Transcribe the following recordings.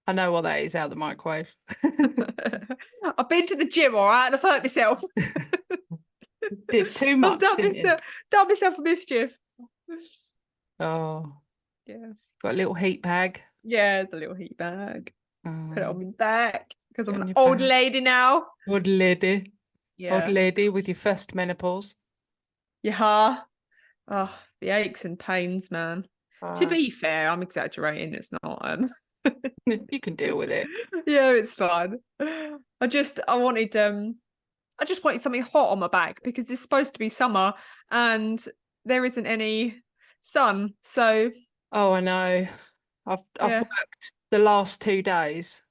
I know what that is out the microwave. I've been to the gym, all right, and I've hurt myself. Did too much, didn't you? Done myself a mischief. Oh, Yes. got a little heat bag. Yeah, it's a little heat bag. Put it on my back because I'm an your old back. lady now. Old lady. Yeah. Old lady with your first menopause. Yeah. Oh, the aches and pains, man. To be fair, I'm exaggerating. It's not. You can deal with it. Yeah, it's fine. I just wanted something hot on my back because it's supposed to be summer and there isn't any sun. So Oh, I know. I've worked the last 2 days.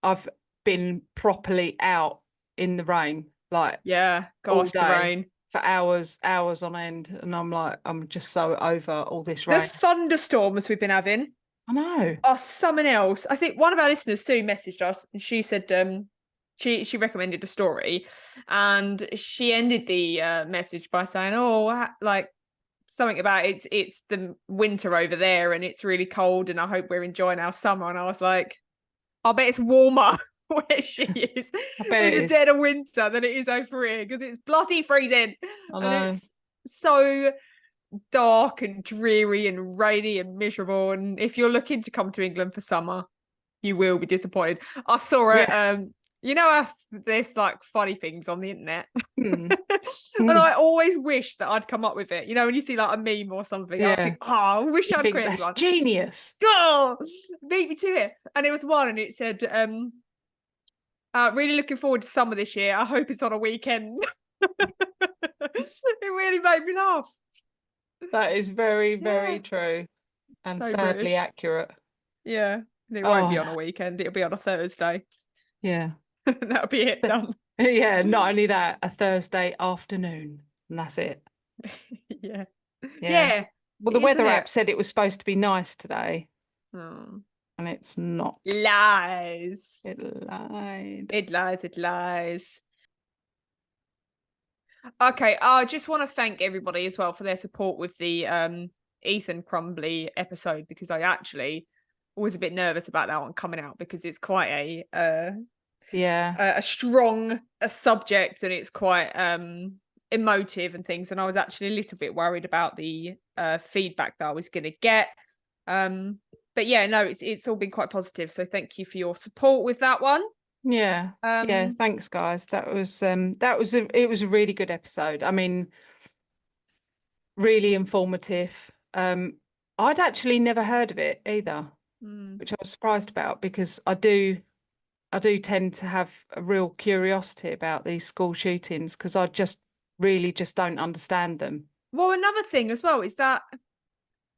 I've been properly out in the rain, like gosh, the rain for hours on end, and I'm just so over all this rain. The thunderstorms we've been having, I know, are something else. I think one of our listeners, Sue, messaged us and she said she recommended a story, and she ended the message by saying, "Oh, like something about it's the winter over there and it's really cold, and I hope we're enjoying our summer." And I was like, "I bet it's warmer where she is in the dead of winter than it is over here because it's bloody freezing and it's so dark and dreary and rainy and miserable. And if you're looking to come to England for summer, you will be disappointed." I saw it. You know, there's like funny things on the internet. And I always wish that I'd come up with it. You know, when you see like a meme or something, I think, I wish I'd created one. Genius. Oh, beat me to it. And it was one, and it said, really looking forward to summer this year. I hope it's on a weekend. It really made me laugh. That is very, very true. And so sadly British. Accurate. Yeah. It won't be on a weekend. It'll be on a Thursday. Yeah. That'll be it done. Yeah, not only that, a Thursday afternoon. And that's it. Yeah. Well, the weather app said it was supposed to be nice today. Oh. And it's not. Lies. It lied. It lies. Okay, I just want to thank everybody as well for their support with the Ethan Crumbly episode, because I actually was a bit nervous about that one coming out because it's quite a strong subject, and it's quite emotive and things, and I was actually a little bit worried about the feedback that I was going to get, but yeah, no, it's all been quite positive, so thank you for your support with that one. Thanks guys. It was a really good episode. I mean, really informative. I'd actually never heard of it either, which I was surprised about, because I do tend to have a real curiosity about these school shootings because I just don't understand them. Well, another thing as well is that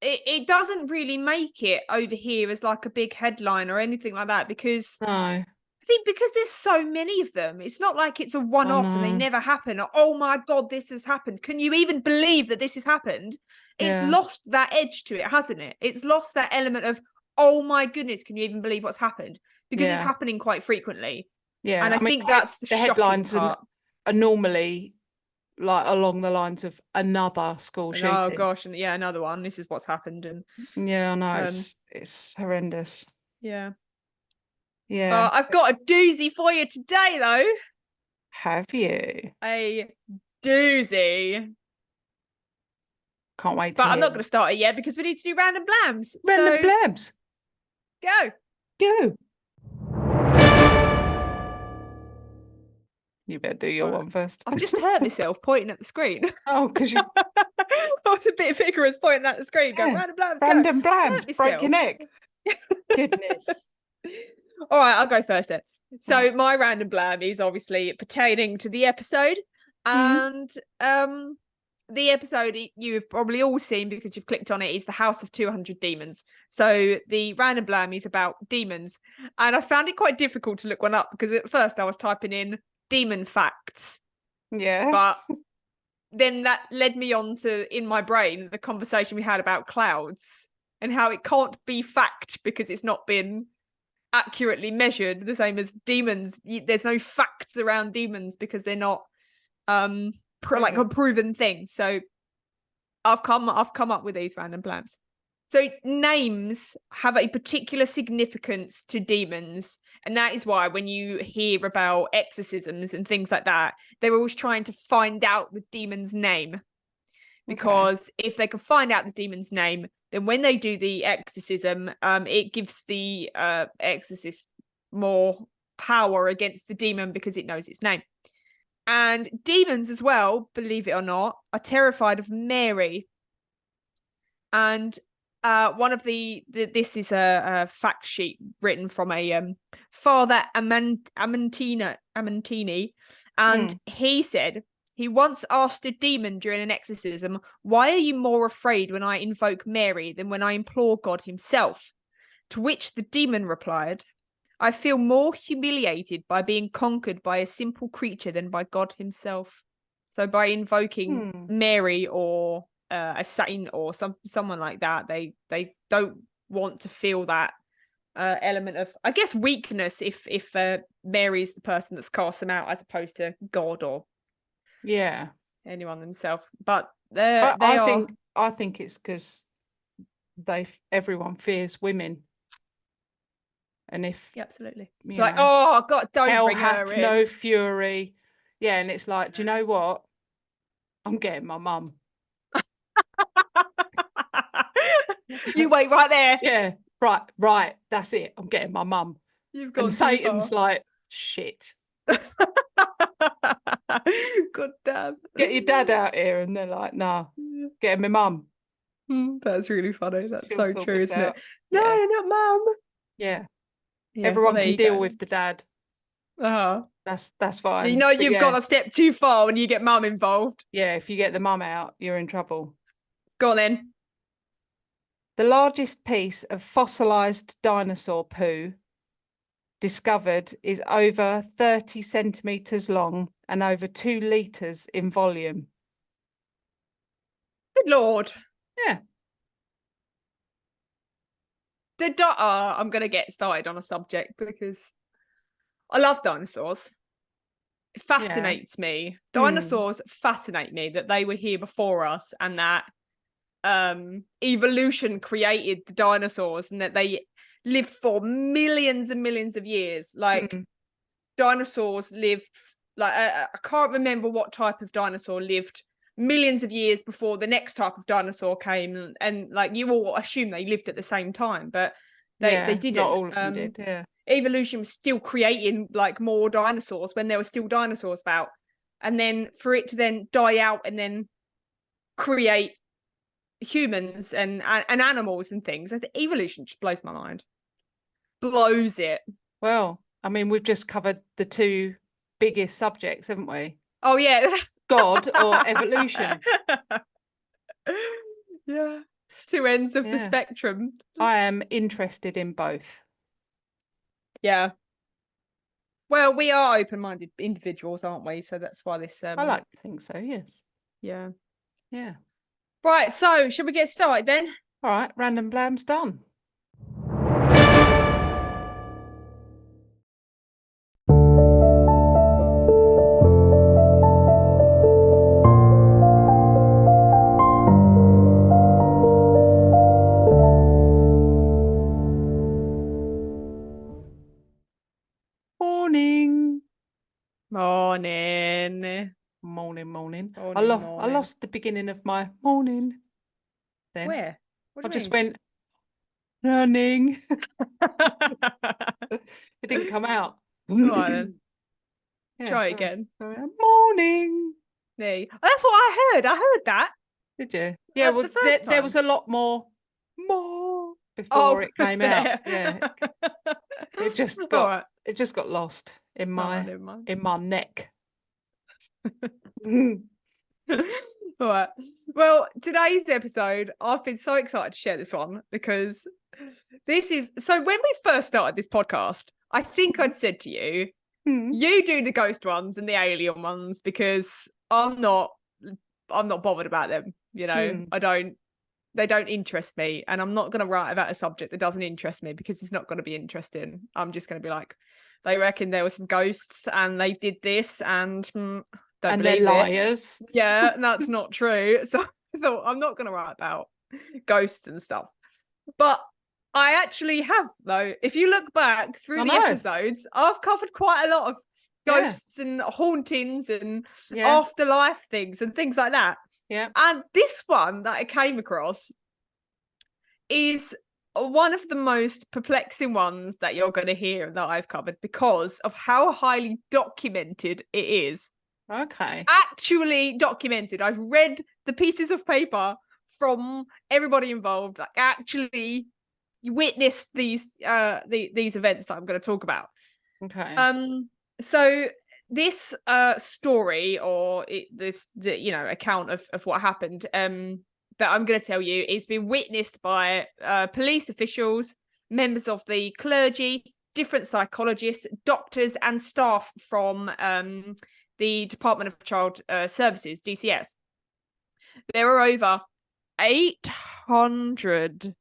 it doesn't really make it over here as like a big headline or anything like that, because I think because there's so many of them, it's not like it's a one-off and they never happen. Or, oh my God, this has happened. Can you even believe that this has happened? It's lost that edge to it, hasn't it? It's lost that element of, oh my goodness, can you even believe what's happened? Because it's happening quite frequently. Yeah. And I think that's the headlines part. Are normally like along the lines of another school shooting. Oh gosh, and another one. This is what's happened. And I know it's horrendous. Yeah. I've got a doozy for you today, though. Have you? A doozy. Can't wait. But I'm not going to start it yet because we need to do random blams. Blams. Go. You better do your one first. I've just hurt myself pointing at the screen. Oh, because you... I was a bit vigorous pointing at the screen. Go, random blams. Break your neck. Goodness. All right, I'll go first then. So my random blam is obviously pertaining to the episode. And the episode you've probably all seen because you've clicked on it is The House of 200 Demons. So the random blam is about demons. And I found it quite difficult to look one up because at first I was typing in demon facts. Yeah. But then that led me on to, in my brain, the conversation we had about clouds and how it can't be fact because it's not been accurately measured, the same as demons. There's no facts around demons because they're not like a proven thing. So I've come up with these random plans. So names have a particular significance to demons. And that is why when you hear about exorcisms and things like that, they're always trying to find out the demon's name. Because if they can find out the demon's name, then when they do the exorcism, it gives the exorcist more power against the demon because it knows its name. And demons as well, believe it or not, are terrified of Mary. And one of this is a fact sheet written from a Father Ammantini, and he said he once asked a demon during an exorcism, "Why are you more afraid when I invoke Mary than when I implore God himself?" To which the demon replied, "I feel more humiliated by being conquered by a simple creature than by God himself." So by invoking Mary or a saint or someone like that, they don't want to feel that element of, I guess, weakness if Mary is the person that's cast them out as opposed to God or anyone themselves. But I think it's because everyone fears women, and if absolutely like know, oh God, don't hell bring hath her in. no fury, and it's like, do you know what? I'm getting my mum. You wait right there. Yeah, right. That's it. I'm getting my mum. You've gone and Satan's like, shit. God damn. Get your dad out here, and they're like, nah, getting my mum. That's really funny. That's so true, isn't it? Yeah. No, not mum. Yeah. Everyone can deal with the dad. That's fine. You know, you've gone a step too far when you get mum involved. Yeah, if you get the mum out, you're in trouble. Go on then. The largest piece of fossilized dinosaur poo discovered is over 30 centimeters long and over 2 liters in volume. Good Lord. Yeah. I'm going to get started on a subject because I love dinosaurs. It fascinates me. Dinosaurs fascinate me, that they were here before us and that evolution created the dinosaurs and that they lived for millions and millions of years. Like dinosaurs lived, like I can't remember what type of dinosaur lived millions of years before the next type of dinosaur came, and like you all assume they lived at the same time, but they didn't. Not all of them did. Evolution was still creating like more dinosaurs when there were still dinosaurs about, and then for it to then die out and then create humans and animals and things. I think evolution just blows my mind. Blows it. Well, I mean, we've just covered the 2 biggest subjects, haven't we? Oh yeah. God or evolution. Yeah. 2 ends of the spectrum. I am interested in both. Yeah. Well, we are open-minded individuals, aren't we? So that's why this I like to think so, yes. Yeah. Yeah. Right, so should we get started then? All right, Random Blam's done. Morning. I lost the beginning of my morning. Then where? I just went running. It didn't come out. All right then. Try again. Morning. There. Oh, that's what I heard. I heard that. Did you? Yeah. Well, there was a lot more before it came out. Yeah. It just got lost in my neck. All right. Well, today's episode, I've been so excited to share this one because this is so when we first started this podcast, I think I'd said to you, you do the ghost ones and the alien ones because I'm not bothered about them. You know, they don't interest me, and I'm not going to write about a subject that doesn't interest me because it's not going to be interesting. I'm just going to be like, they reckon there were some ghosts and they did this and don't believe they're liars. Yeah, and that's not true. So I thought I'm not going to write about ghosts and stuff. But I actually have, though. If you look back through the episodes, I've covered quite a lot of ghosts and hauntings and afterlife things and things like that. Yeah. And this one that I came across is one of the most perplexing ones that you're going to hear that I've covered because of how highly documented it is. Okay. Actually documented. I've read the pieces of paper from everybody involved, like actually witnessed these events that I'm going to talk about. Okay. So this story or this account of what happened that I'm going to tell you is being witnessed by police officials, members of the clergy, different psychologists, doctors, and staff from the Department of Child Services, DCS. There are over 800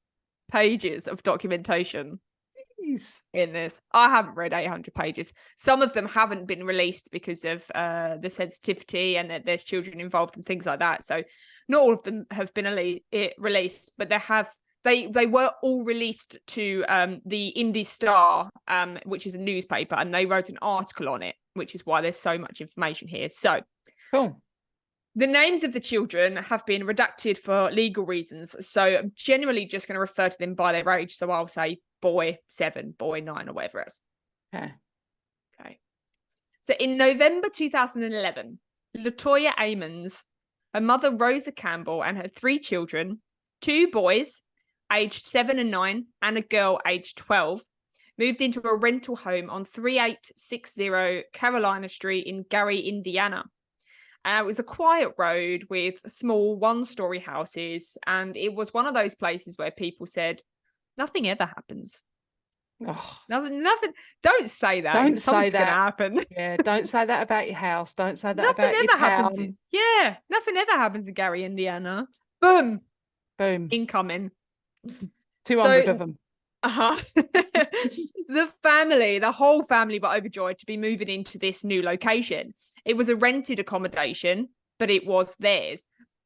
pages of documentation in this. I haven't read 800 pages. Some of them haven't been released because of the sensitivity and that there's children involved and things like that. So not all of them have been released, but they were all released to the Indy Star, which is a newspaper, and they wrote an article on it, which is why there's so much information here. So cool. The names of the children have been redacted for legal reasons. So I'm generally just going to refer to them by their age. So I'll say boy 7, boy 9, or whatever else. Okay. So in November 2011, Latoya Ammons, her mother Rosa Campbell, and her 3 children, 2 boys aged 7 and 9 and a girl aged 12, moved into a rental home on 3860 Carolina Street in Gary, Indiana. It was a quiet road with small 1-story houses, and it was one of those places where people said, nothing ever happens. Oh. Nothing. Don't say that. Don't say that. Gonna happen. Yeah, don't say that about your house. Don't say that nothing about ever your happens town. Nothing ever happens in Gary, Indiana. Boom. Incoming. 200 of them. The whole family were overjoyed to be moving into this new location. It was a rented accommodation, but it was theirs.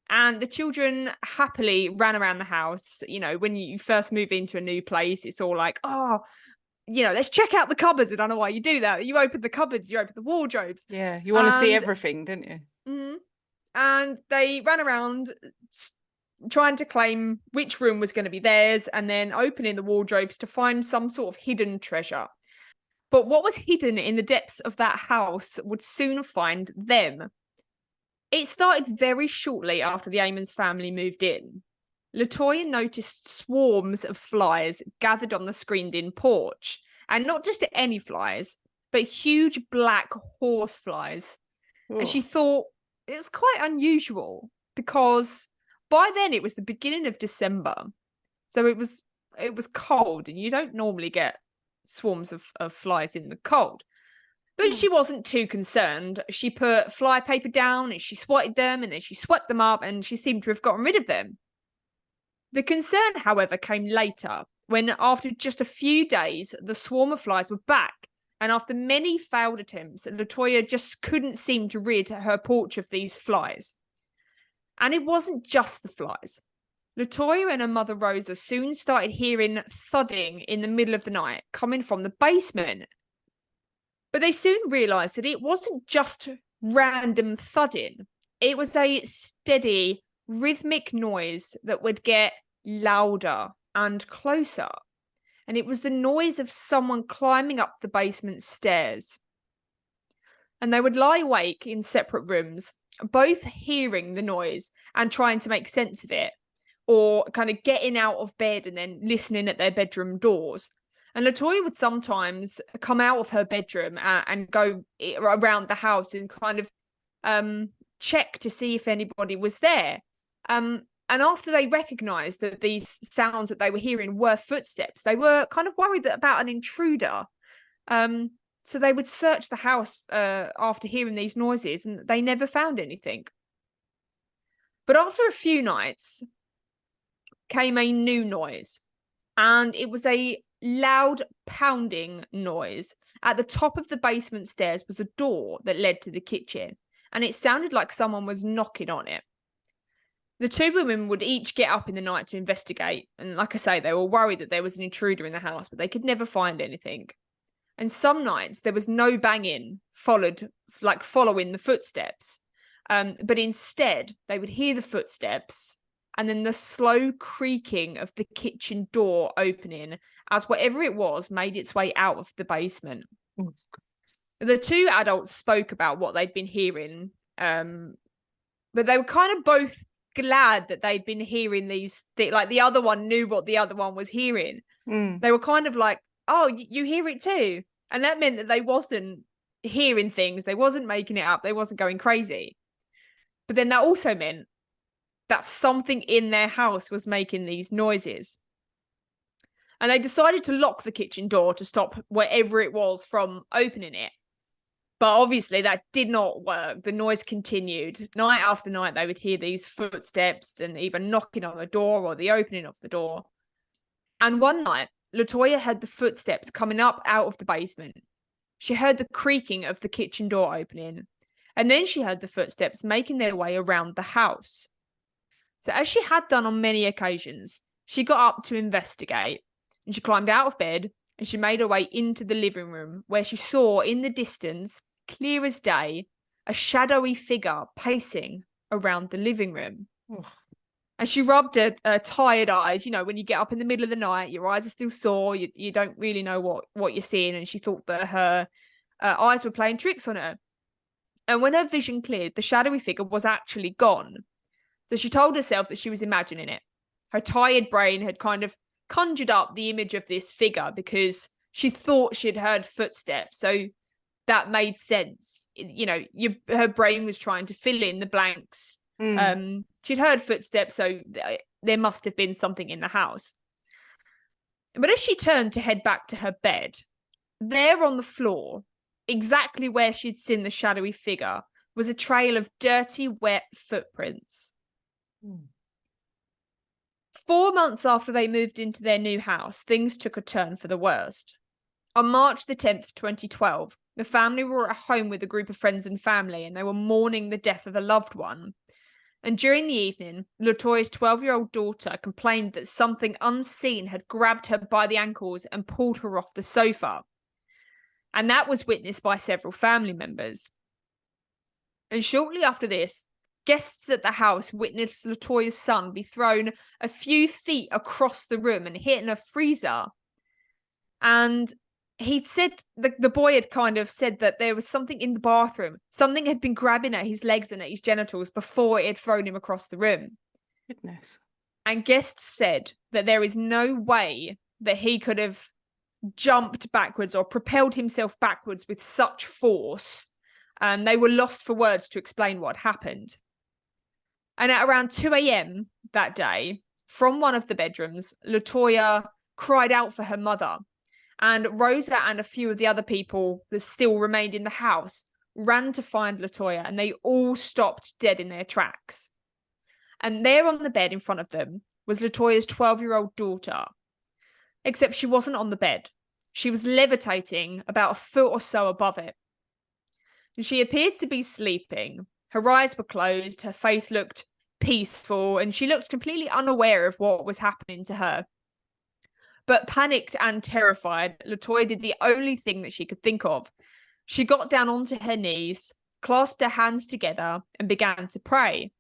And the children happily ran around the house. You know, when you first move into a new place, it's all like, let's check out the cupboards. I don't know why you do that. You open the cupboards, you open the wardrobes. Yeah, you want to see everything, don't you? Mm-hmm. And they ran around trying to claim which room was going to be theirs and then opening the wardrobes to find some sort of hidden treasure. But what was hidden in the depths of that house would soon find them. It started very shortly after the Ammons family moved in. Latoya noticed swarms of flies gathered on the screened-in porch. And not just any flies, but huge black horse flies. Ooh. And she thought it's quite unusual because by then it was the beginning of December. So it was cold, and you don't normally get swarms of flies in the cold. But she wasn't too concerned. She put fly paper down and she swatted them, and then she swept them up, and she seemed to have gotten rid of them. The concern, however, came later when, after just a few days, the swarm of flies were back. And after many failed attempts, Latoya just couldn't seem to rid her porch of these flies. And it wasn't just the flies. Latoya and her mother Rosa soon started hearing thudding in the middle of the night coming from the basement. But they soon realised that it wasn't just random thudding. It was a steady, rhythmic noise that would get louder and closer. And it was the noise of someone climbing up the basement stairs. And they would lie awake in separate rooms, both hearing the noise and trying to make sense of it, or kind of getting out of bed and then listening at their bedroom doors. And Latoya would sometimes come out of her bedroom and go around the house and kind of check to see if anybody was there. And after they recognised that these sounds that they were hearing were footsteps, they were kind of worried about an intruder. So they would search the house after hearing these noises, and they never found anything. But after a few nights came a new noise, and it was a loud pounding noise. At the top of the basement stairs was a door that led to the kitchen, and it sounded like someone was knocking on it. The two women would each get up in the night to investigate. And like I say, they were worried that there was an intruder in the house, but they could never find anything. And some nights there was no banging following the footsteps. But instead they would hear the footsteps and then the slow creaking of the kitchen door opening as whatever it was made its way out of the basement. Oh, the two adults spoke about what they'd been hearing, but they were kind of both glad that they'd been hearing these like the other one knew what the other one was hearing. They were kind of like, oh, you hear it too. And that meant that they wasn't hearing things, they wasn't making it up, they wasn't going crazy. But then that also meant that something in their house was making these noises. And they decided to lock the kitchen door to stop whatever it was from opening it. But obviously that did not work. The noise continued. Night after night, they would hear these footsteps and either knocking on the door or the opening of the door. And one night, Latoya heard the footsteps coming up out of the basement. She heard the creaking of the kitchen door opening. And then she heard the footsteps making their way around the house. So as she had done on many occasions, she got up to investigate. And she climbed out of bed and she made her way into the living room, where she saw in the distance, clear as day, a shadowy figure pacing around the living room. Oh. And she rubbed her tired eyes. You know, when you get up in the middle of the night, your eyes are still sore. You don't really know what you're seeing. And she thought that her eyes were playing tricks on her. And when her vision cleared, the shadowy figure was actually gone. So she told herself that she was imagining it. Her tired brain had kind of conjured up the image of this figure because she thought she'd heard footsteps. So that made sense. You know, her brain was trying to fill in the blanks. She'd heard footsteps, so there must have been something in the house. But as she turned to head back to her bed, there on the floor, exactly where she'd seen the shadowy figure, was a trail of dirty, wet footprints. 4 months after they moved into their new house, things took a turn for the worst. On March the 10th, 2012, the family were at home with a group of friends and family, and they were mourning the death of a loved one. And during the evening, Latoya's 12-year-old daughter complained that something unseen had grabbed her by the ankles and pulled her off the sofa. And that was witnessed by several family members. And shortly after this, guests at the house witnessed Latoya's son be thrown a few feet across the room and hit in a freezer. And he'd said, the boy had kind of said that there was something in the bathroom. Something had been grabbing at his legs and at his genitals before it had thrown him across the room. Goodness. And guests said that there is no way that he could have jumped backwards or propelled himself backwards with such force. And they were lost for words to explain what happened. And at around 2 a.m. that day, from one of the bedrooms, Latoya cried out for her mother. And Rosa and a few of the other people that still remained in the house ran to find Latoya, and they all stopped dead in their tracks. And there on the bed in front of them was Latoya's 12-year-old daughter. Except she wasn't on the bed. She was levitating about a foot or so above it. And she appeared to be sleeping. Her eyes were closed, her face looked peaceful, and she looked completely unaware of what was happening to her. But panicked and terrified, Latoya did the only thing that she could think of. She got down onto her knees, clasped her hands together, and began to pray.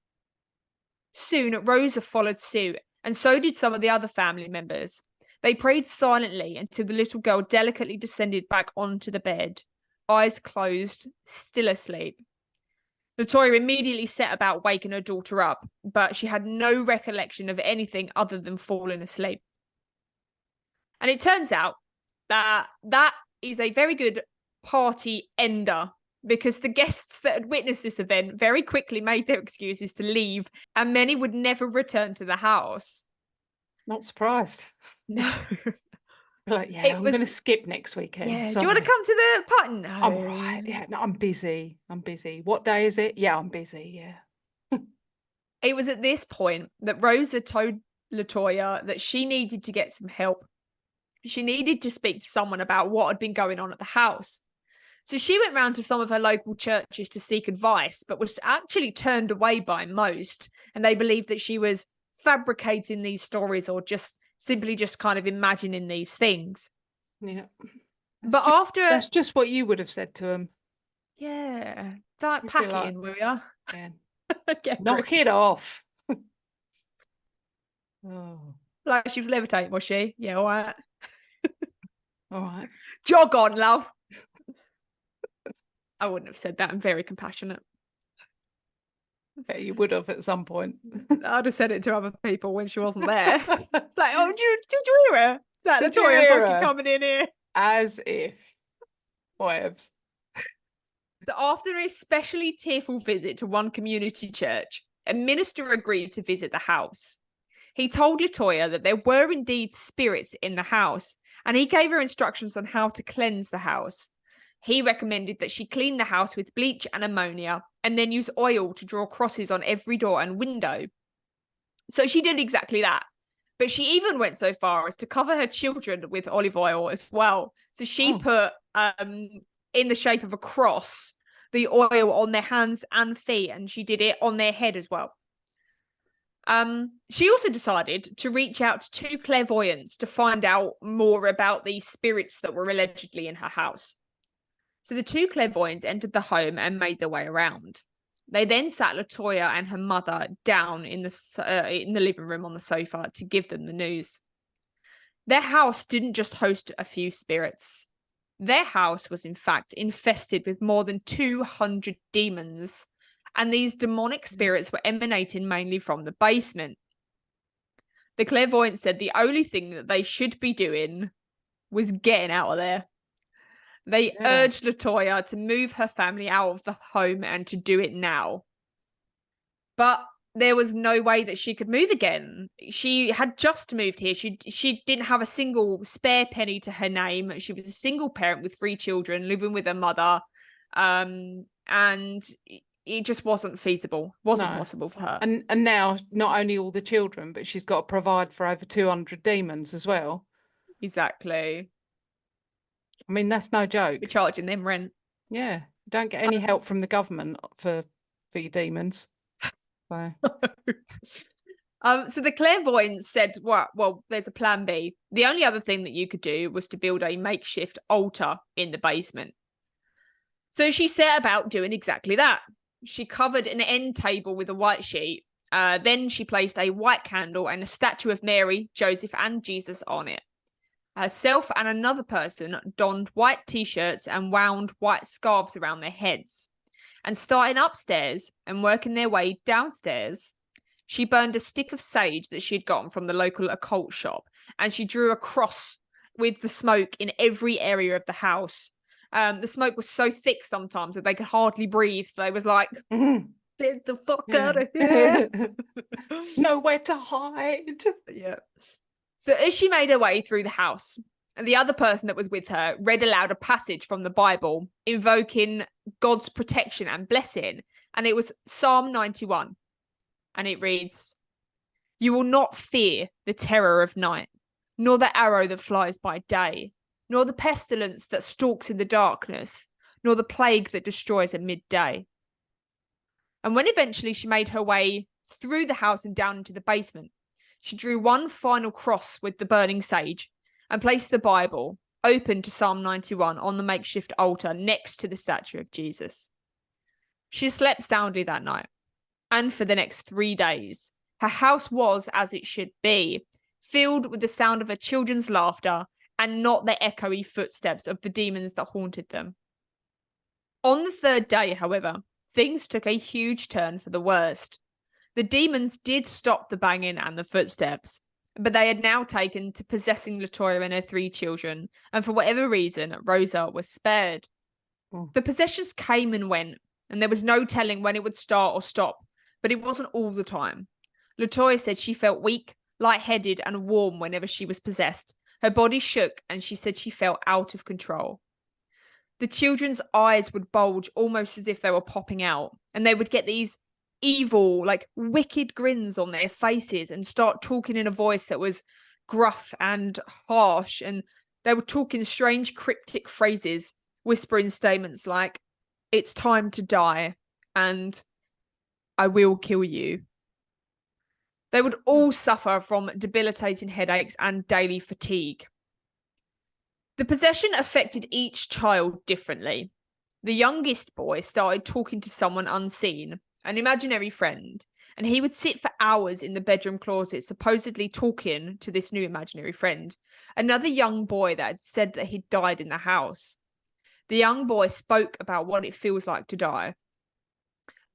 Soon, Rosa followed suit, and so did some of the other family members. They prayed silently until the little girl delicately descended back onto the bed, eyes closed, still asleep. Latoya immediately set about waking her daughter up, but she had no recollection of anything other than falling asleep. And it turns out that that is a very good party ender, because the guests that had witnessed this event very quickly made their excuses to leave, and many would never return to the house. Not surprised. No. Like, yeah, I'm going to skip next weekend. Yeah. Sorry. Do you want to come to the party? No. I'm all right. Yeah, no, I'm busy. What day is it? Yeah, I'm busy. Yeah. It was at this point that Rosa told Latoya that she needed to get some help. She needed to speak to someone about what had been going on at the house. So she went round to some of her local churches to seek advice, but was actually turned away by most. And they believed that she was fabricating these stories or just simply just kind of imagining these things. Yeah. That's just what you would have said to him. Yeah. Start packing, will ya? Yeah. Get Knock it off. Oh. Like she was levitating, was she? Yeah, all right. All right. Jog on, love. I wouldn't have said that. I'm very compassionate. Yeah, you would have at some point. I'd have said it to other people when she wasn't there. Like, oh, did you hear her? That Did you Latoya hear fucking her? coming in here. As if. Whatevs. So after an especially tearful visit to one community church, a minister agreed to visit the house. He told Latoya that there were indeed spirits in the house, and he gave her instructions on how to cleanse the house. He recommended that she clean the house with bleach and ammonia, and then use oil to draw crosses on every door and window. So she did exactly that. But she even went so far as to cover her children with olive oil as well. So she put, in the shape of a cross, the oil on their hands and feet, and she did it on their head as well. She also decided to reach out to 2 clairvoyants to find out more about these spirits that were allegedly in her house. So the 2 clairvoyants entered the home and made their way around. They then sat Latoya and her mother down in the living room on the sofa to give them the news. Their house didn't just host a few spirits. Their house was in fact infested with more than 200 demons, and these demonic spirits were emanating mainly from the basement. The clairvoyant said the only thing that they should be doing was getting out of there. They urged Latoya to move her family out of the home and to do it now. But there was no way that she could move again. She had just moved here. She didn't have a single spare penny to her name. She was a single parent with 3 children living with her mother. And it just wasn't feasible. Wasn't possible for her. And now not only all the children, but she's got to provide for over 200 demons as well. Exactly. I mean, that's no joke. You're charging them rent. Yeah. You don't get any help from the government for your demons. So. So the clairvoyant said, well, there's a plan B. The only other thing that you could do was to build a makeshift altar in the basement. So she set about doing exactly that. She covered an end table with a white sheet. Then she placed a white candle and a statue of Mary, Joseph, and Jesus on it. Herself and another person donned white t-shirts and wound white scarves around their heads. And starting upstairs and working their way downstairs, she burned a stick of sage that she had gotten from the local occult shop, and she drew a cross with the smoke in every area of the house. The smoke was so thick sometimes that they could hardly breathe. They was like, get the fuck out of here. Nowhere to hide. Yeah. So as she made her way through the house, the other person that was with her read aloud a passage from the Bible, invoking God's protection and blessing. And it was Psalm 91. And it reads, "You will not fear the terror of night, nor the arrow that flies by day, nor the pestilence that stalks in the darkness, nor the plague that destroys at midday." And when eventually she made her way through the house and down into the basement, she drew one final cross with the burning sage and placed the Bible, open to Psalm 91, on the makeshift altar next to the statue of Jesus. She slept soundly that night, and for the next 3 days, her house was as it should be, filled with the sound of her children's laughter and not the echoey footsteps of the demons that haunted them. On the 3rd day, however, things took a huge turn for the worst. The demons did stop the banging and the footsteps, but they had now taken to possessing Latoya and her 3 children, and for whatever reason, Rosa was spared. The possessions came and went, and there was no telling when it would start or stop, but it wasn't all the time. Latoya said she felt weak, lightheaded, and warm whenever she was possessed. Her body shook, and she said she felt out of control. The children's eyes would bulge almost as if they were popping out, and they would get these evil, like wicked grins on their faces and start talking in a voice that was gruff and harsh, and they were talking strange cryptic phrases whispering statements like, "It's time to die," and "I will kill you." They would all suffer from debilitating headaches and daily fatigue. The possession affected each child differently. The youngest boy started talking to someone unseen, an imaginary friend, and he would sit for hours in the bedroom closet, supposedly talking to this new imaginary friend, another young boy that had said that he'd died in the house. The young boy spoke about what it feels like to die.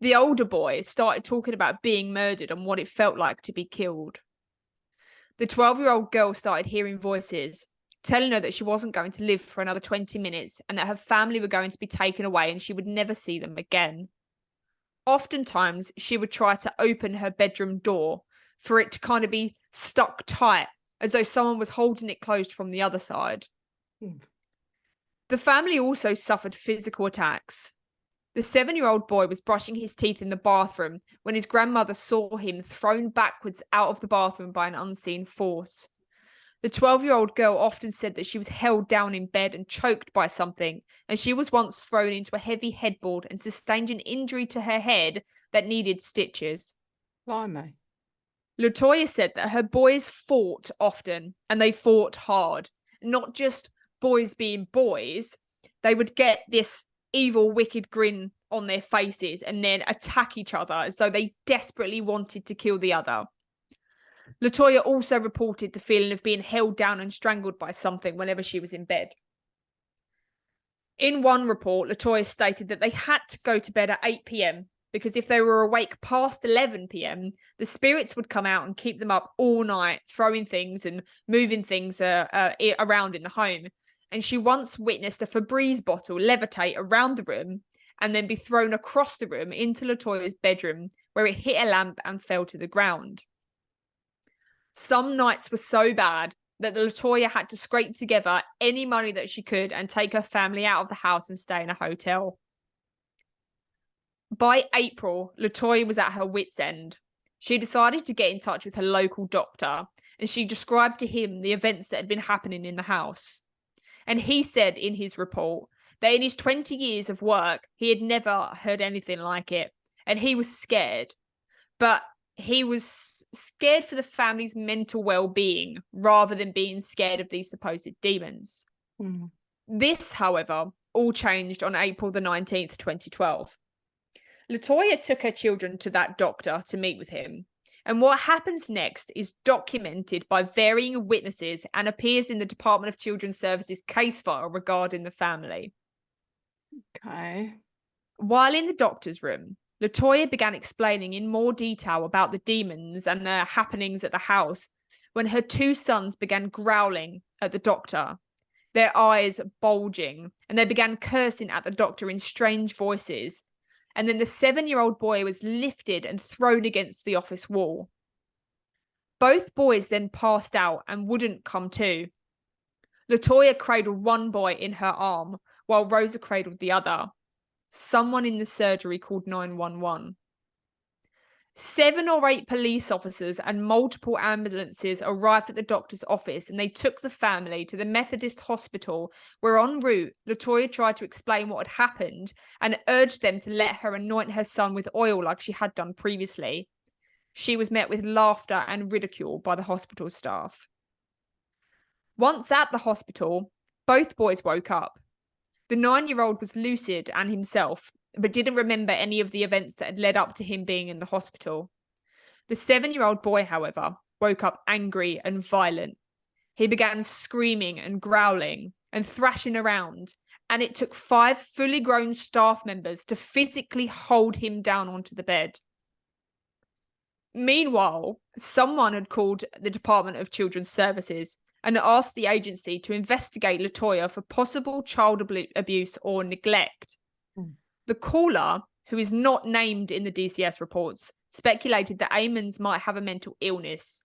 The older boy started talking about being murdered and what it felt like to be killed. The 12-year-old girl started hearing voices, telling her that she wasn't going to live for another 20 minutes and that her family were going to be taken away and she would never see them again. Oftentimes, she would try to open her bedroom door for it to kind of be stuck tight, as though someone was holding it closed from the other side. The family also suffered physical attacks. The 7-year-old boy was brushing his teeth in the bathroom when his grandmother saw him thrown backwards out of the bathroom by an unseen force. The 12-year-old girl often said that she was held down in bed and choked by something, and she was once thrown into a heavy headboard and sustained an injury to her head that needed stitches. Blimey. Latoya said that her boys fought often, and they fought hard. Not just boys being boys, they would get this evil, wicked grin on their faces and then attack each other as though they desperately wanted to kill the other. Latoya also reported the feeling of being held down and strangled by something whenever she was in bed. In one report, Latoya stated that they had to go to bed at 8 p.m. because if they were awake past 11 p.m, the spirits would come out and keep them up all night, throwing things and moving things around in the home. And she once witnessed a Febreze bottle levitate around the room and then be thrown across the room into Latoya's bedroom, where it hit a lamp and fell to the ground. Some nights were so bad that Latoya had to scrape together any money that she could and take her family out of the house and stay in a hotel. By April, Latoya was at her wit's end. She decided to get in touch with her local doctor, and she described to him the events that had been happening in the house. And he said in his report that in his 20 years of work, he had never heard anything like it. And he was scared. But he was scared for the family's mental well-being rather than being scared of these supposed demons. This, however, all changed on April the 19th, 2012. Latoya took her children to that doctor to meet with him. And what happens next is documented by varying witnesses and appears in the Department of Children's Services case file regarding the family. Okay. While in the doctor's room, Latoya began explaining in more detail about the demons and the happenings at the house when her two sons began growling at the doctor, their eyes bulging, and they began cursing at the doctor in strange voices. And then the 7-year-old boy was lifted and thrown against the office wall. Both boys then passed out and wouldn't come to. Latoya cradled one boy in her arm while Rosa cradled the other. Someone in the surgery called 911. 7 or 8 police officers and multiple ambulances arrived at the doctor's office, and they took the family to the Methodist hospital, where en route, Latoya tried to explain what had happened and urged them to let her anoint her son with oil like she had done previously. She was met with laughter and ridicule by the hospital staff. Once at the hospital, both boys woke up. The 9-year-old was lucid and himself, but didn't remember any of the events that had led up to him being in the hospital. The 7-year-old boy, however, woke up angry and violent. He began screaming and growling and thrashing around, and it took 5 fully grown staff members to physically hold him down onto the bed. Meanwhile, someone had called the Department of Children's Services and asked the agency to investigate Latoya for possible child abuse or neglect. The caller, who is not named in the DCS reports, speculated that Ammons might have a mental illness.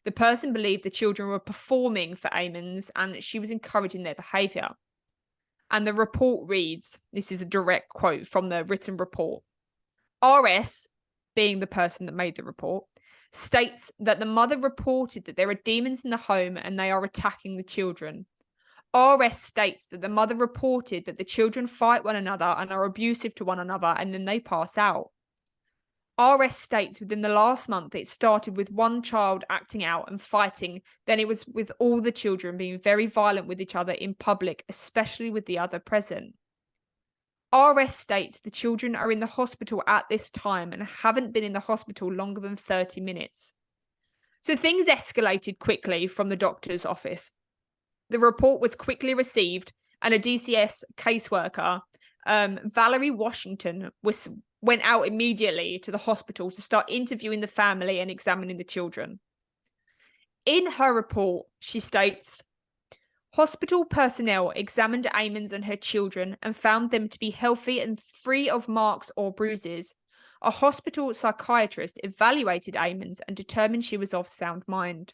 The person believed the children were performing for Ammons and that she was encouraging their behaviour. And the report reads, this is a direct quote from the written report, RS, being the person that made the report, states that the mother reported that there are demons in the home and they are attacking the children. RS states that the mother reported that the children fight one another and are abusive to one another, and then they pass out. RS states within the last month it started with one child acting out and fighting, then it was with all the children being very violent with each other in public, especially with the other present. RS states the children are in the hospital at this time and haven't been in the hospital longer than 30 minutes. So things escalated quickly from the doctor's office. The report was quickly received, and a DCS caseworker, Valerie Washington, went out immediately to the hospital to start interviewing the family and examining the children. In her report, she states, hospital personnel examined Ammons and her children and found them to be healthy and free of marks or bruises. A hospital psychiatrist evaluated Ammons and determined she was of sound mind.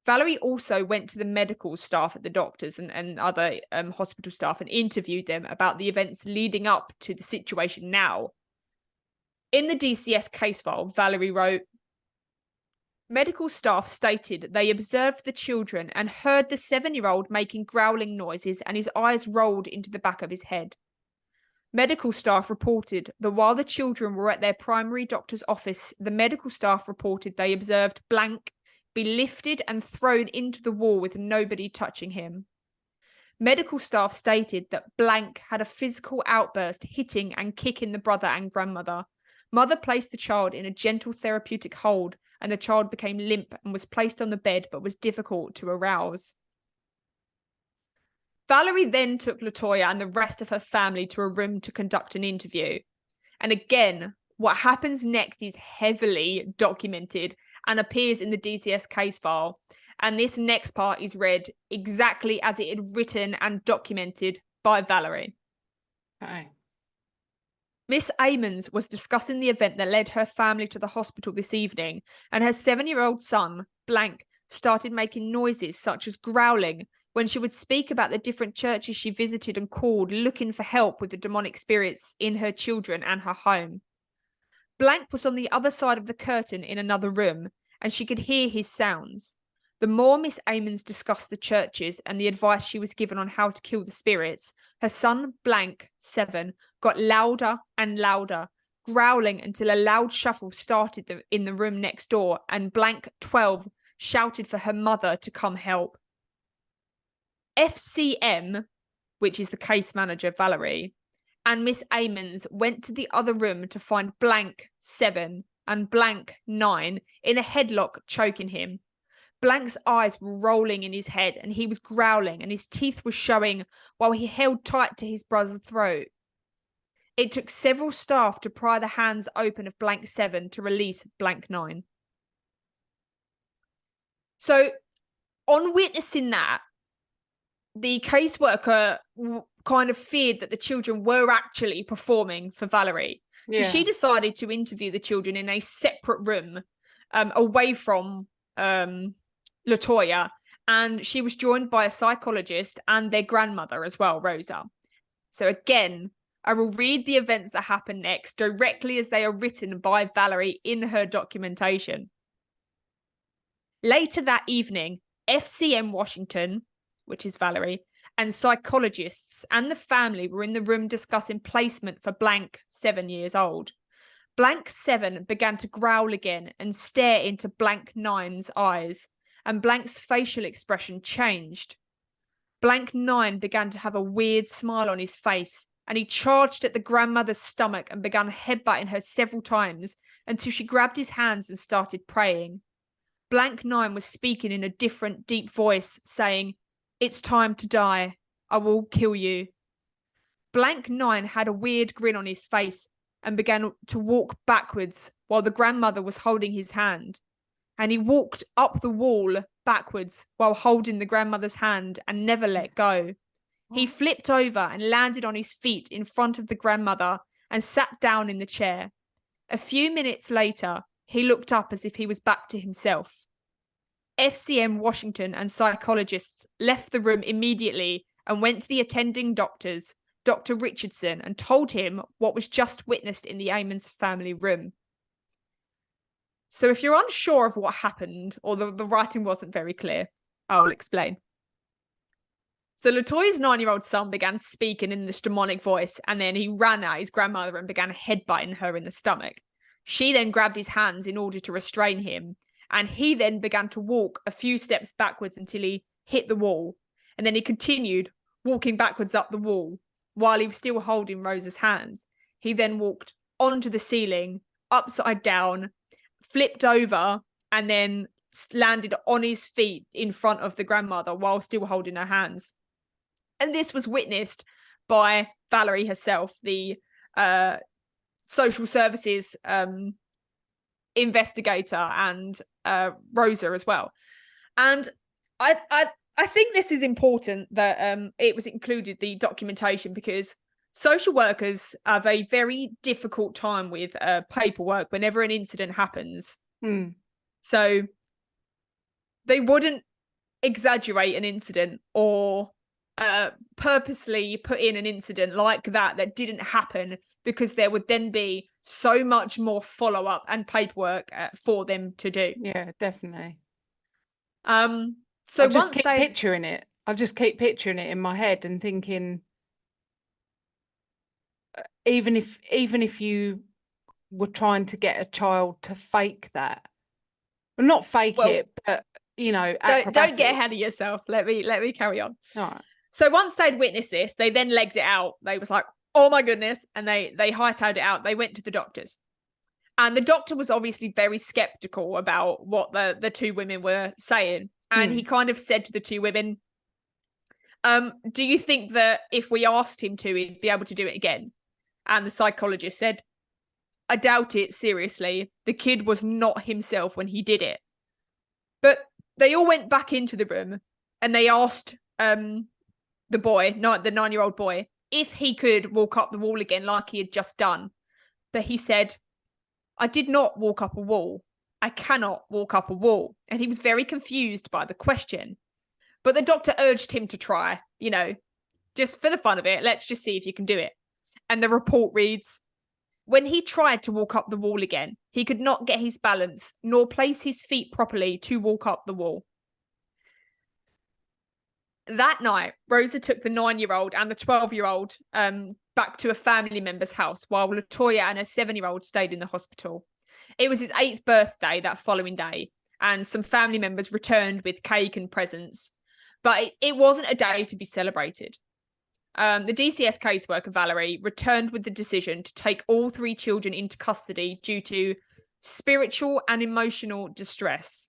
Valerie also went to the medical staff at the doctors and other hospital staff and interviewed them about the events leading up to the situation now. In the DCS case file, Valerie wrote, medical staff stated they observed the children and heard the 7-year-old making growling noises and his eyes rolled into the back of his head. Medical staff reported that while the children were at their primary doctor's office, the medical staff reported they observed blank be lifted and thrown into the wall with nobody touching him. Medical staff stated that blank had a physical outburst, hitting and kicking the brother and grandmother. Mother placed the child in a gentle therapeutic hold, and the child became limp and was placed on the bed but was difficult to arouse. Valerie then took Latoya and the rest of her family to a room to conduct an interview. And again, what happens next is heavily documented and appears in the DCS case file. And this next part is read exactly as it had written and documented by Valerie. Okay. Miss Ammons was discussing the event that led her family to the hospital this evening, and her 7-year-old son, blank, started making noises such as growling when she would speak about the different churches she visited and called, looking for help with the demonic spirits in her children and her home. Blank was on the other side of the curtain in another room, and she could hear his sounds. The more Miss Ammons discussed the churches and the advice she was given on how to kill the spirits, her son, blank, 7, got louder and louder, growling until a loud shuffle started in the room next door, and blank, 12, shouted for her mother to come help. FCM, which is the case manager, Valerie, and Miss Ammons went to the other room to find blank, 7, and blank, 9, in a headlock choking him. Blank's eyes were rolling in his head and he was growling and his teeth were showing while he held tight to his brother's throat. It took several staff to pry the hands open of blank 7 to release blank 9. So on witnessing that, the caseworker kind of feared that the children were actually performing for Valerie. So she decided to interview the children in a separate room away from Latoya, and she was joined by a psychologist and their grandmother as well, Rosa. So again, I will read the events that happen next directly as they are written by Valerie in her documentation. Later that evening, FCM Washington, which is Valerie, and psychologists and the family were in the room discussing placement for blank, 7 years old. Blank 7 began to growl again and stare into blank 9's eyes, and blank's facial expression changed. Blank 9 began to have a weird smile on his face, and he charged at the grandmother's stomach and began headbutting her several times until she grabbed his hands and started praying. Blank 9 was speaking in a different, deep voice, saying, "It's time to die. I will kill you." Blank 9 had a weird grin on his face and began to walk backwards while the grandmother was holding his hand. And he walked up the wall backwards while holding the grandmother's hand and never let go. He flipped over and landed on his feet in front of the grandmother and sat down in the chair. A few minutes later, he looked up as if he was back to himself. FCM Washington and psychologists left the room immediately and went to the attending doctors, Dr. Richardson, and told him what was just witnessed in the Ammons family room. So if you're unsure of what happened or the writing wasn't very clear, I'll explain. So Latoya's 9-year-old son began speaking in this demonic voice, and then he ran at his grandmother and began headbutting her in the stomach. She then grabbed his hands in order to restrain him, and he then began to walk a few steps backwards until he hit the wall, and then he continued walking backwards up the wall while he was still holding Rosa's hands. He then walked onto the ceiling, upside down, flipped over, and then landed on his feet in front of the grandmother while still holding her hands. And this was witnessed by Valerie herself, the social services investigator, and Rosa as well. And I think this is important that it was included, the documentation, because social workers have a very difficult time with paperwork whenever an incident happens. So they wouldn't exaggerate an incident or purposely put in an incident like that didn't happen, because there would then be so much more follow-up and paperwork for them to do. Yeah, definitely. So I just keep picturing it. I just keep picturing it in my head and thinking, even if you were trying to get a child to fake that, well, not fake it, but don't get ahead of yourself. Let me carry on. All right. So once they'd witnessed this, they then legged it out. They was like, oh my goodness. And they hightailed it out. They went to the doctors. And the doctor was obviously very skeptical about what the two women were saying. And he kind of said to the two women, do you think that if we asked him to, he'd be able to do it again? And the psychologist said, I doubt it, seriously. The kid was not himself when he did it. But they all went back into the room and they asked the boy, not the 9-year-old boy, if he could walk up the wall again like he had just done. But he said, I did not walk up a wall. I cannot walk up a wall. And he was very confused by the question. But the doctor urged him to try, just for the fun of it. Let's just see if you can do it. And the report reads, when he tried to walk up the wall again, he could not get his balance nor place his feet properly to walk up the wall. That night, Rosa took the 9-year-old and the 12-year-old back to a family member's house, while Latoya and her 7-year-old stayed in the hospital. It was his 8th birthday that following day, and some family members returned with cake and presents. But it wasn't a day to be celebrated. The DCS caseworker, Valerie, returned with the decision to take all 3 children into custody due to spiritual and emotional distress.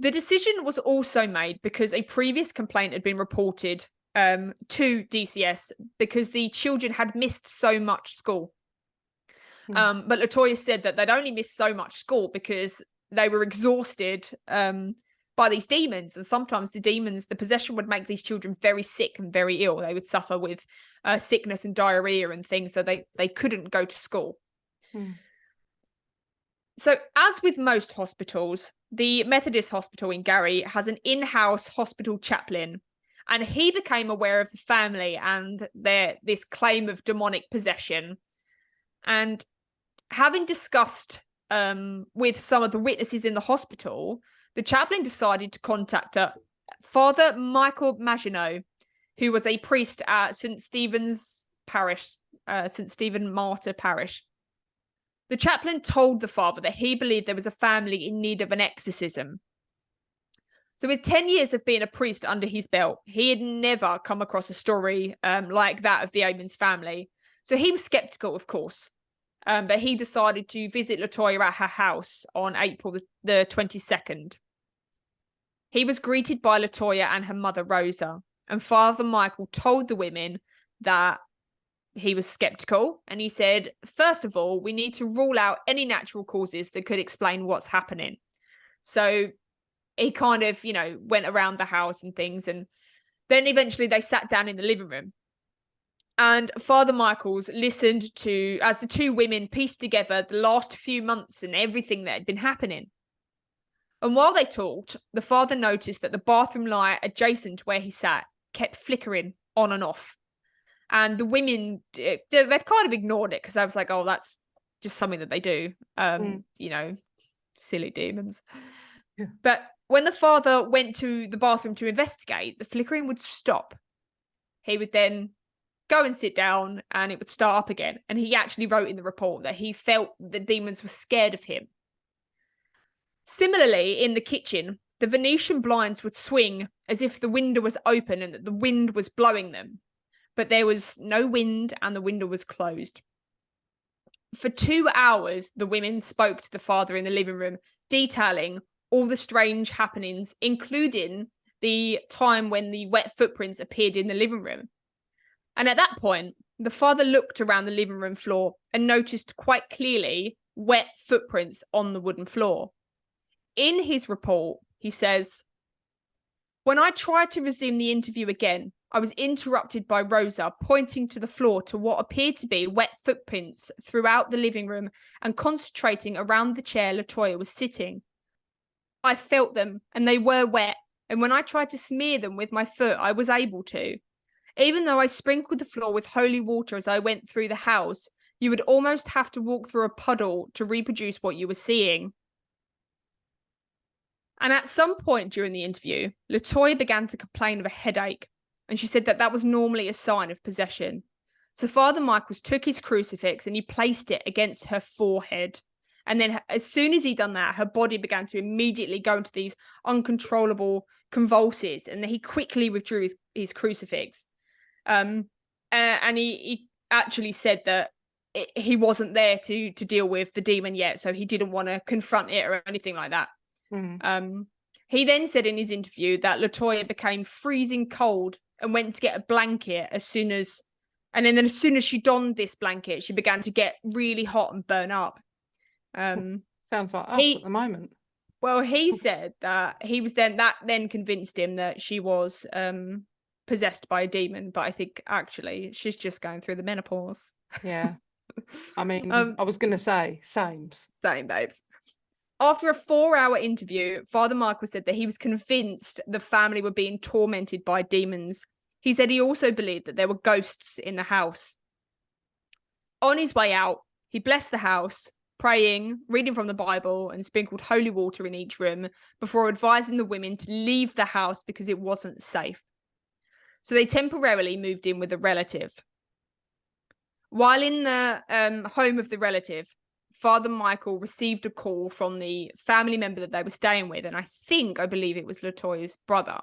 The decision was also made because a previous complaint had been reported to DCS because the children had missed so much school. But Latoya said that they'd only missed so much school because they were exhausted by these demons. And sometimes the possession would make these children very sick and very ill. They would suffer with sickness and diarrhea and things, so they couldn't go to school. So as with most hospitals, the Methodist Hospital in Gary has an in-house hospital chaplain, and he became aware of the family and this claim of demonic possession. And having discussed with some of the witnesses in the hospital, the chaplain decided to contact Father Michael Maginot, who was a priest at St. Stephen's Parish, St. Stephen Martyr Parish. The chaplain told the father that he believed there was a family in need of an exorcism. So with 10 years of being a priest under his belt, he had never come across a story like that of the Ammons family. So he was skeptical, of course. But he decided to visit Latoya at her house on April the 22nd. He was greeted by Latoya and her mother, Rosa. And Father Michael told the women that he was skeptical. And he said, first of all, we need to rule out any natural causes that could explain what's happening. So he kind of, went around the house and things. And then eventually they sat down in the living room. And Father Michaels listened to, as the two women pieced together the last few months and everything that had been happening. And while they talked, the father noticed that the bathroom light adjacent to where he sat kept flickering on and off. And the women, they've kind of ignored it because I was like, oh, that's just something that they do. Silly demons. Yeah. But When the father went to the bathroom to investigate, the flickering would stop. He would then go and sit down and it would start up again. And he actually wrote in the report that he felt the demons were scared of him. Similarly, in the kitchen, the Venetian blinds would swing as if the window was open and that the wind was blowing them. But there was no wind and the window was closed. For 2 hours, the women spoke to the father in the living room, detailing all the strange happenings, including the time when the wet footprints appeared in the living room. And at that point, the father looked around the living room floor and noticed quite clearly wet footprints on the wooden floor. In his report, he says, "When I tried to resume the interview again, I was interrupted by Rosa pointing to the floor to what appeared to be wet footprints throughout the living room and concentrating around the chair Latoya was sitting. I felt them and they were wet, and when I tried to smear them with my foot, I was able to. Even though I sprinkled the floor with holy water as I went through the house, you would almost have to walk through a puddle to reproduce what you were seeing." And at some point during the interview, Latoya began to complain of a headache, and she said that that was normally a sign of possession. So Father Michael took his crucifix and he placed it against her forehead. And then as soon as he done that, her body began to immediately go into these uncontrollable convulses, and he quickly withdrew his crucifix. And he actually said that he wasn't there to deal with the demon yet, so he didn't want to confront it or anything like that. He then said in his interview that Latoya became freezing cold and went to get a blanket as soon as she donned this blanket, she began to get really hot and burn up. Sounds like us at the moment. Well, he said that that then convinced him that she was possessed by a demon, but I think actually she's just going through the menopause. Yeah. I mean, I was going to say, same, babes. After a 4-hour interview, Father Michael said that he was convinced the family were being tormented by demons. He said he also believed that there were ghosts in the house. On his way out, he blessed the house, praying, reading from the Bible, and sprinkled holy water in each room before advising the women to leave the house because it wasn't safe. So they temporarily moved in with a relative. While in the home of the relative, Father Michael received a call from the family member that they were staying with, and I believe it was Latoya's brother.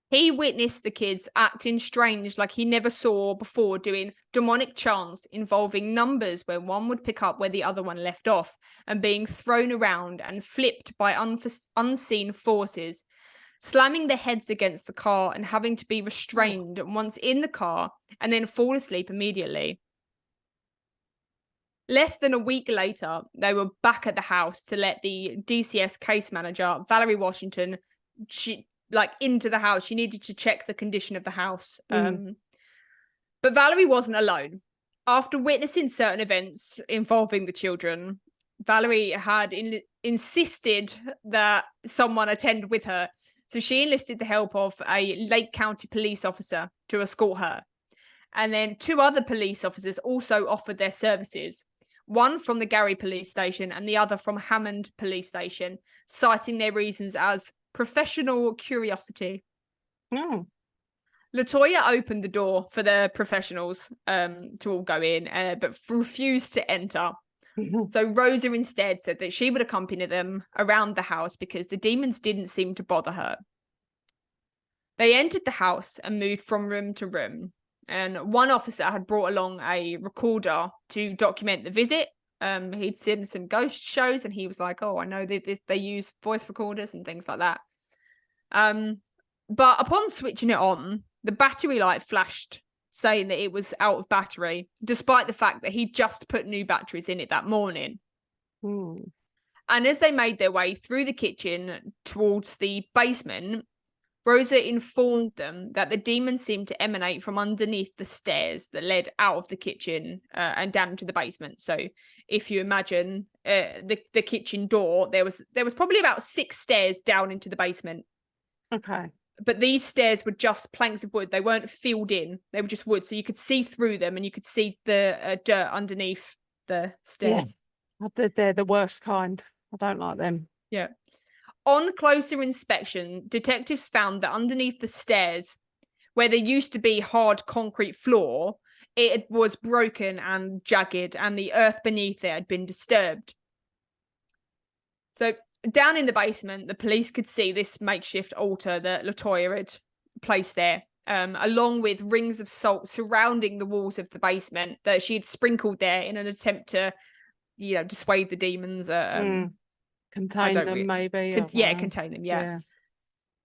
He witnessed the kids acting strange like he never saw before, doing demonic chants involving numbers where one would pick up where the other one left off, and being thrown around and flipped by unseen forces, slamming their heads against the car and having to be restrained once in the car and then fall asleep immediately. Less than a week later, they were back at the house to let the DCS case manager, Valerie Washington, into the house. She needed to check the condition of the house. But Valerie wasn't alone. After witnessing certain events involving the children, Valerie had insisted that someone attend with her. So she enlisted the help of a Lake County police officer to escort her. And then 2 other police officers also offered their services. One from the Gary police station and the other from Hammond police station, citing their reasons as professional curiosity. Latoya opened the door for the professionals to all go in, but refused to enter. So Rosa instead said that she would accompany them around the house because the demons didn't seem to bother her. They entered the house and moved from room to room. And one officer had brought along a recorder to document the visit. He'd seen some ghost shows and he was like, "Oh, I know they use voice recorders and things like that." But upon switching it on, the battery light flashed, saying that it was out of battery, despite the fact that he'd just put new batteries in it that morning. And as they made their way through the kitchen towards the basement, Rosa informed them that the demons seemed to emanate from underneath the stairs that led out of the kitchen and down into the basement. So if you imagine the kitchen door, there was probably about 6 stairs down into the basement. Okay. But these stairs were just planks of wood. They weren't filled in. They were just wood. So you could see through them and you could see the dirt underneath the stairs. Yeah. They're the worst kind. I don't like them. Yeah. On closer inspection, detectives found that underneath the stairs, where there used to be hard concrete floor, it was broken and jagged, and the earth beneath it had been disturbed. So down in the basement, the police could see this makeshift altar that Latoya had placed there, along with rings of salt surrounding the walls of the basement that she had sprinkled there in an attempt to, dissuade the demons. Contain them, maybe. Contain them, yeah.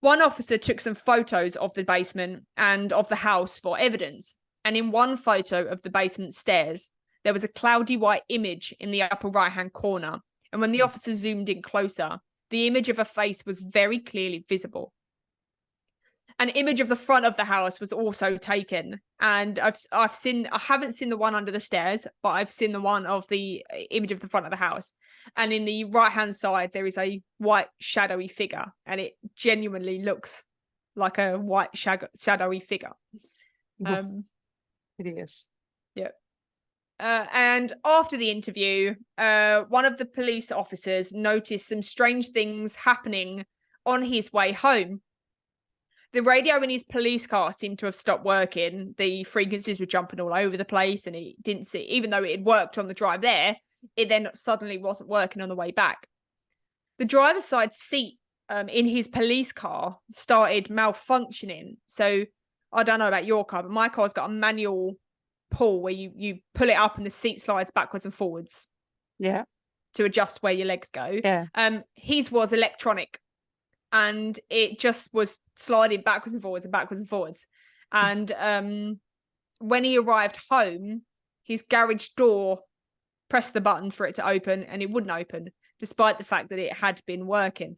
One officer took some photos of the basement and of the house for evidence. And in one photo of the basement stairs, there was a cloudy white image in the upper right-hand corner. And when the officer zoomed in closer, the image of a face was very clearly visible. An image of the front of the house was also taken, and I haven't seen the one under the stairs, but I've seen the one of the image of the front of the house. And in the right hand side, there is a white shadowy figure, and it genuinely looks like a white shadowy figure. Hideous. Yeah. And after the interview, one of the police officers noticed some strange things happening on his way home. The radio in his police car seemed to have stopped working. The frequencies were jumping all over the place, and he didn't see, even though it had worked on the drive there, it then suddenly wasn't working on the way back. The driver's side seat in his police car started malfunctioning. So I don't know about your car, but my car's got a manual pull where you pull it up and the seat slides backwards and forwards. Yeah. To adjust where your legs go. Yeah. His was electronic, and it just was sliding backwards and forwards and backwards and forwards. And when he arrived home, his garage door pressed the button for it to open, and it wouldn't open, despite the fact that it had been working.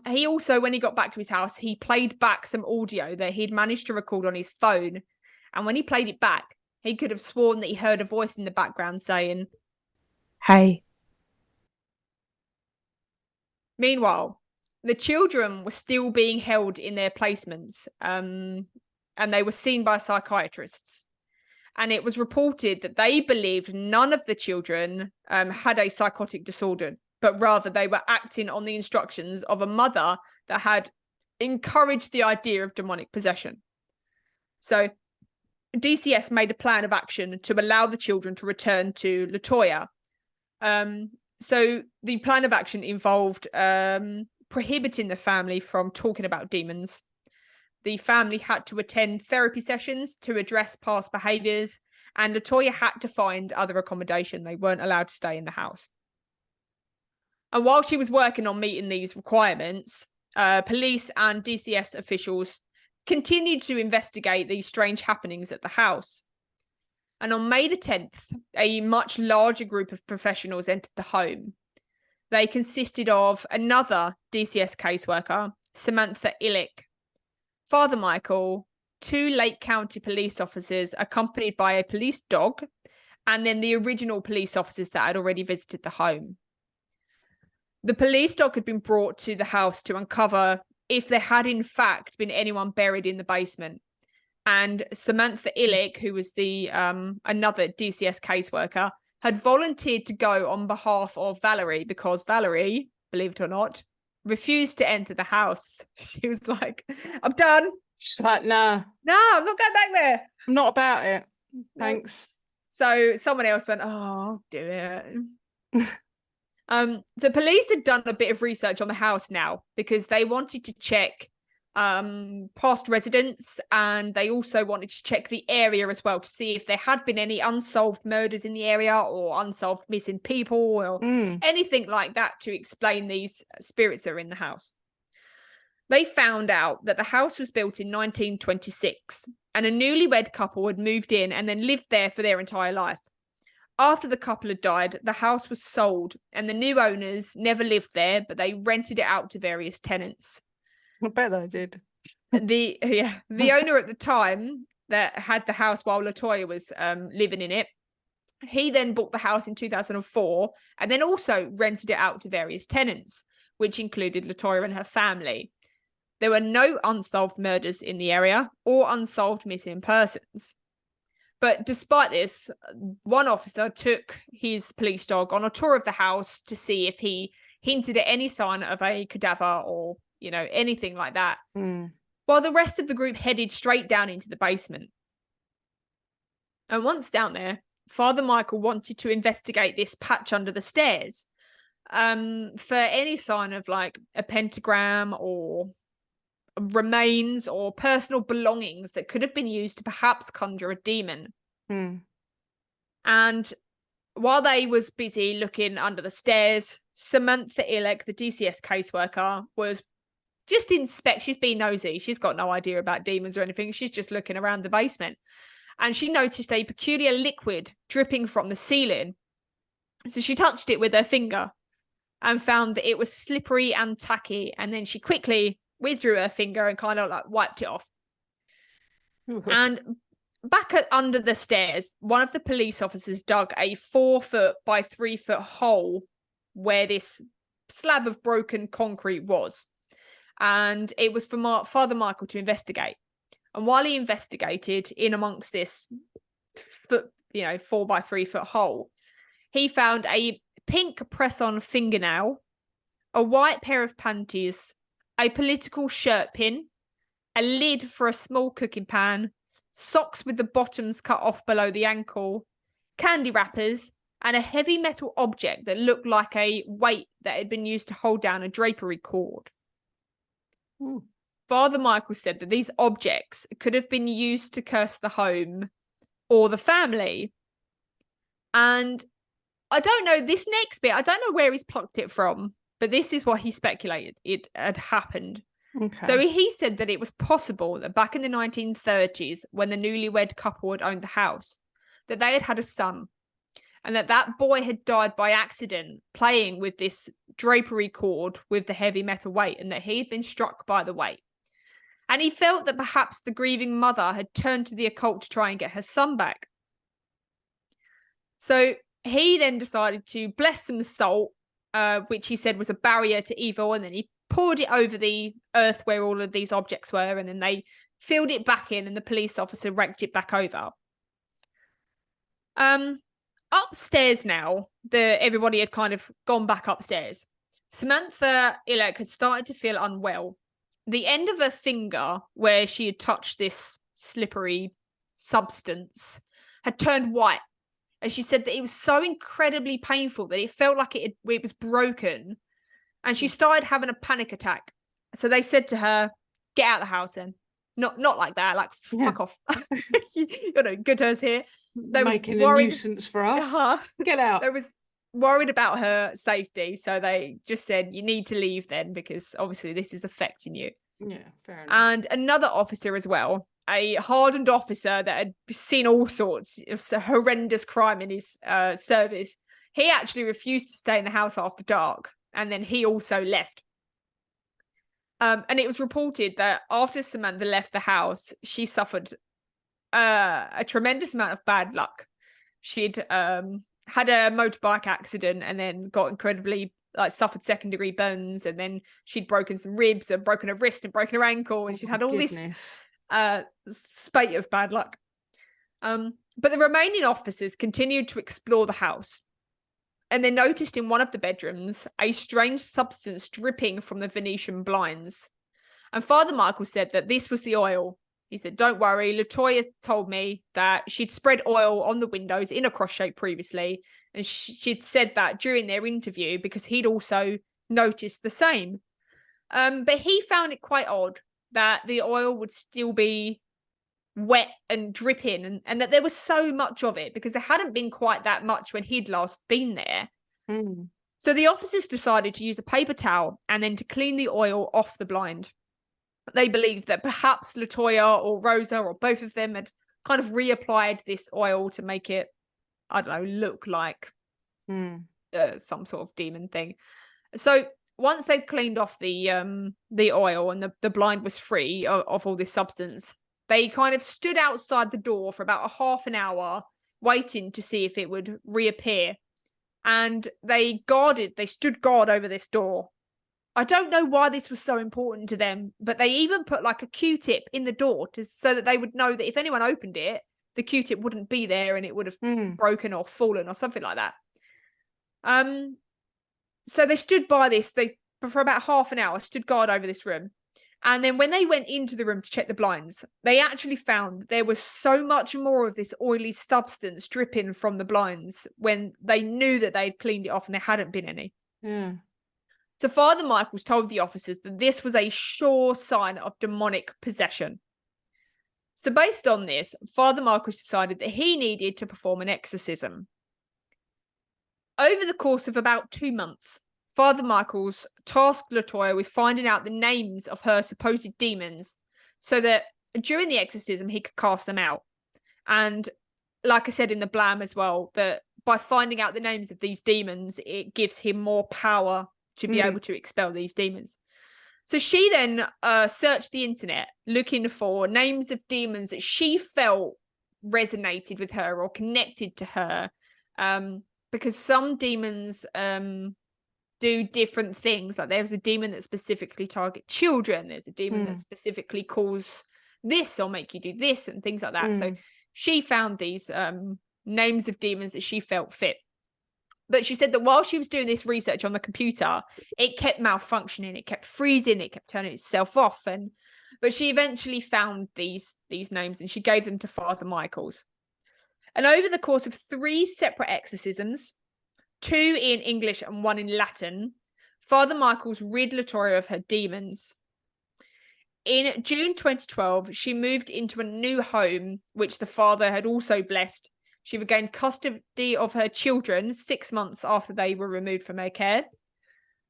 He also, when he got back to his house, he played back some audio that he'd managed to record on his phone. And when he played it back, he could have sworn that he heard a voice in the background saying, "Hey." Meanwhile, the children were still being held in their placements, and they were seen by psychiatrists. And it was reported that they believed none of the children had a psychotic disorder, but rather they were acting on the instructions of a mother that had encouraged the idea of demonic possession. So DCS made a plan of action to allow the children to return to Latoya. So the plan of action involved prohibiting the family from talking about demons. The family had to attend therapy sessions to address past behaviours, and Latoya had to find other accommodation. They weren't allowed to stay in the house. And while she was working on meeting these requirements, police and DCS officials continued to investigate these strange happenings at the house. And on May the 10th, a much larger group of professionals entered the home. They consisted of another DCS caseworker, Samantha Illick, Father Michael, 2 Lake County police officers accompanied by a police dog, and then the original police officers that had already visited the home. The police dog had been brought to the house to uncover if there had in fact been anyone buried in the basement. And Samantha Illick, who was the another DCS caseworker, had volunteered to go on behalf of Valerie, because Valerie, believe it or not, refused to enter the house. She was like, "I'm done." She's like, "No, I'm not going back there. I'm not about it. Thanks." So someone else went, "Oh, I'll do it." So police had done a bit of research on the house now, because they wanted to check past residents, and they also wanted to check the area as well to see if there had been any unsolved murders in the area or unsolved missing people or anything like that to explain these spirits that are in the house. They found out that the house was built in 1926, and a newlywed couple had moved in and then lived there for their entire life. After the couple had died, the house was sold, and the new owners never lived there, but they rented it out to various tenants. I bet they did. The owner at the time that had the house while Latoya was living in it, he then bought the house in 2004 and then also rented it out to various tenants, which included Latoya and her family. There were no unsolved murders in the area or unsolved missing persons. But despite this, one officer took his police dog on a tour of the house to see if he hinted at any sign of a cadaver or, you know, anything like that. Mm. While the rest of the group headed straight down into the basement. And once down there, Father Michael wanted to investigate this patch under the stairs for any sign of like a pentagram or remains or personal belongings that could have been used to perhaps conjure a demon. Mm. And while they was busy looking under the stairs, Samantha Ilek, the DCS caseworker, was just she's being nosy. She's got no idea about demons or anything. She's just looking around the basement. And she noticed a peculiar liquid dripping from the ceiling. So she touched it with her finger and found that it was slippery and tacky. And then she quickly withdrew her finger and kind of like wiped it off. And back under the stairs, one of the police officers dug a 4-foot by 3-foot hole where this slab of broken concrete was. And it was for Father Michael to investigate. And while he investigated in amongst this 4 by 3 foot hole, he found a pink press-on fingernail, a white pair of panties, a political shirt pin, a lid for a small cooking pan, socks with the bottoms cut off below the ankle, candy wrappers, and a heavy metal object that looked like a weight that had been used to hold down a drapery cord. Ooh. Father Michael said that these objects could have been used to curse the home or the family. And I don't know, this next bit, I don't know where he's plucked it from, but this is what he speculated it had happened. Okay. So he said that it was possible that back in the 1930s, when the newlywed couple had owned the house, that they had had a son. And that boy had died by accident playing with this drapery cord with the heavy metal weight, and that he had been struck by the weight. And he felt that perhaps the grieving mother had turned to the occult to try and get her son back. So he then decided to bless some salt, which he said was a barrier to evil, and then he poured it over the earth where all of these objects were, and then they filled it back in, and the police officer raked it back over. Upstairs now, everybody had kind of gone back upstairs. Samantha Ilek had started to feel unwell. The end of her finger, where she had touched this slippery substance, had turned white. And she said that it was so incredibly painful that it felt like it was broken. And she started having a panic attack. So they said to her, get out of the house then. Not like that, like fuck off. Good hers here. They making a nuisance for us. Get out. They was worried about her safety, so they just said you need to leave then, because obviously this is affecting you. Yeah, fair enough. And another officer as well, a hardened officer that had seen all sorts of horrendous crime in his service, he actually refused to stay in the house after dark, and then he also left. And it was reported that after Samantha left the house, she suffered a tremendous amount of bad luck. She'd had a motorbike accident and then got incredibly suffered second-degree burns, and then she'd broken some ribs and broken her wrist and broken her ankle, and she'd had all this spate of bad luck. But the remaining officers continued to explore the house, and they noticed in one of the bedrooms a strange substance dripping from the Venetian blinds. And Father Michael said that this was the oil. He said, don't worry, Latoya told me that she'd spread oil on the windows in a cross shape previously, and she'd said that during their interview because he'd also noticed the same. But he found it quite odd that the oil would still be wet and dripping, and that there was so much of it, because there hadn't been quite that much when he'd last been there. So the officers decided to use a paper towel and then to clean the oil off the blind. They believed that perhaps Latoya or Rosa or both of them had kind of reapplied this oil to make it, I don't know, look like some sort of demon thing. So once they'd cleaned off the oil and the blind was free of all this substance, they kind of stood outside the door for about a half an hour waiting to see if it would reappear. And they stood guard over this door. I don't know why this was so important to them, but they even put like a Q-tip in the door so that they would know that if anyone opened it, the Q-tip wouldn't be there and it would have broken or fallen or something like that. so they stood by this, for about half an hour, stood guard over this room. And then when they went into the room to check the blinds, they actually found there was so much more of this oily substance dripping from the blinds when they knew that they'd cleaned it off and there hadn't been any. Yeah. So Father Michaels told the officers that this was a sure sign of demonic possession. So based on this, Father Michaels decided that he needed to perform an exorcism. Over the course of about 2 months, Father Michaels tasked Latoya with finding out the names of her supposed demons so that during the exorcism, he could cast them out. And like I said in the Blam as well, that by finding out the names of these demons, it gives him more power to be able to expel these demons. So she then searched the internet looking for names of demons that she felt resonated with her or connected to her. Because some demons do different things. Like there's a demon that specifically target children. There's a demon that specifically calls this or make you do this and things like that. So she found these names of demons that she felt fit. But she said that while she was doing this research on the computer, it kept malfunctioning, it kept freezing, it kept turning itself off. But she eventually found these names and she gave them to Father Michaels. And over the course of 3 separate exorcisms, 2 in English and 1 in Latin, Father Michaels rid Latoya of her demons. In June 2012, she moved into a new home, which the father had also blessed. She regained custody of her children 6 months after they were removed from her care.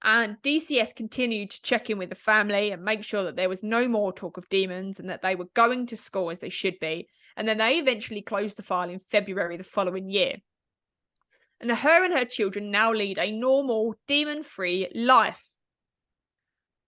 And DCS continued to check in with the family and make sure that there was no more talk of demons and that they were going to school as they should be. And then they eventually closed the file in February the following year. And her and her children now lead a normal, demon-free life.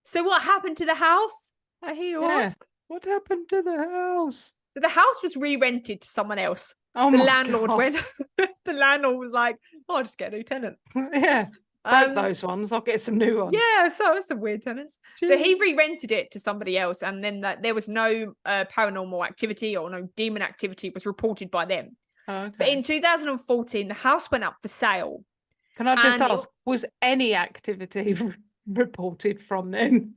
So what happened to the house? I hear you ask. What happened to the house? The house was re-rented to someone else. Oh, the my landlord God. went. The landlord was like, "Oh, I'll just get a new tenant." Yeah. Broke those ones. I'll get some new ones. Yeah, so some weird tenants. Jeez. So he re-rented it to somebody else, and then there was no paranormal activity or no demon activity was reported by them. Oh, okay. But in 2014, the house went up for sale. Can I just ask, was any activity reported from them?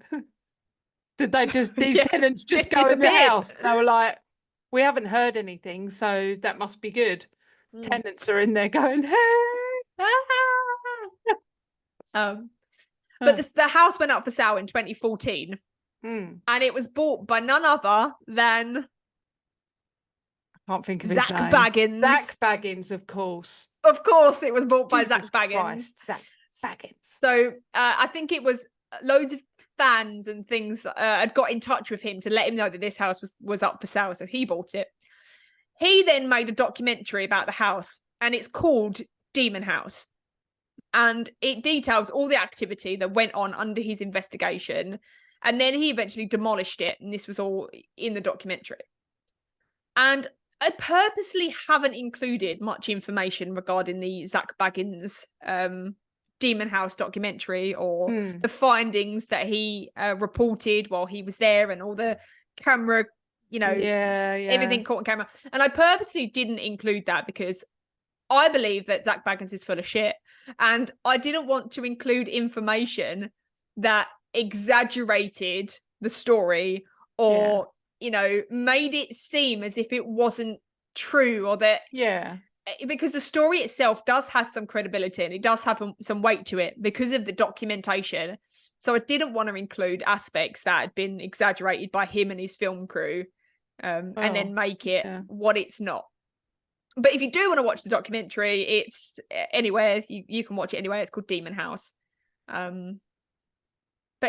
Did they just, these tenants just go in the house? They were like, we haven't heard anything, so that must be good. Tenants are in there going, hey. But the house went up for sale in 2014, and it was bought by none other than I can't think of Zak his name. Bagans. Zak Bagans, of course. Of course, it was bought by Jesus Zak Bagans. Christ, Zak Bagans. So I think it was loads of fans and things had got in touch with him to let him know that this house was up for sale, so he bought it. He then made a documentary about the house, and it's called Demon House. And it details all the activity that went on under his investigation. And then he eventually demolished it. And this was all in the documentary. And I purposely haven't included much information regarding the Zak Bagans Demon House documentary or the findings that he reported while he was there and all the camera, everything caught on camera. And I purposely didn't include that because I believe that Zak Bagans is full of shit, and I didn't want to include information that exaggerated the story or, made it seem as if it wasn't true or that, because the story itself does have some credibility and it does have some weight to it because of the documentation. So I didn't want to include aspects that had been exaggerated by him and his film crew and then make it what it's not. But if you do want to watch the documentary, it's anywhere. You can watch it anywhere. It's called Demon House. But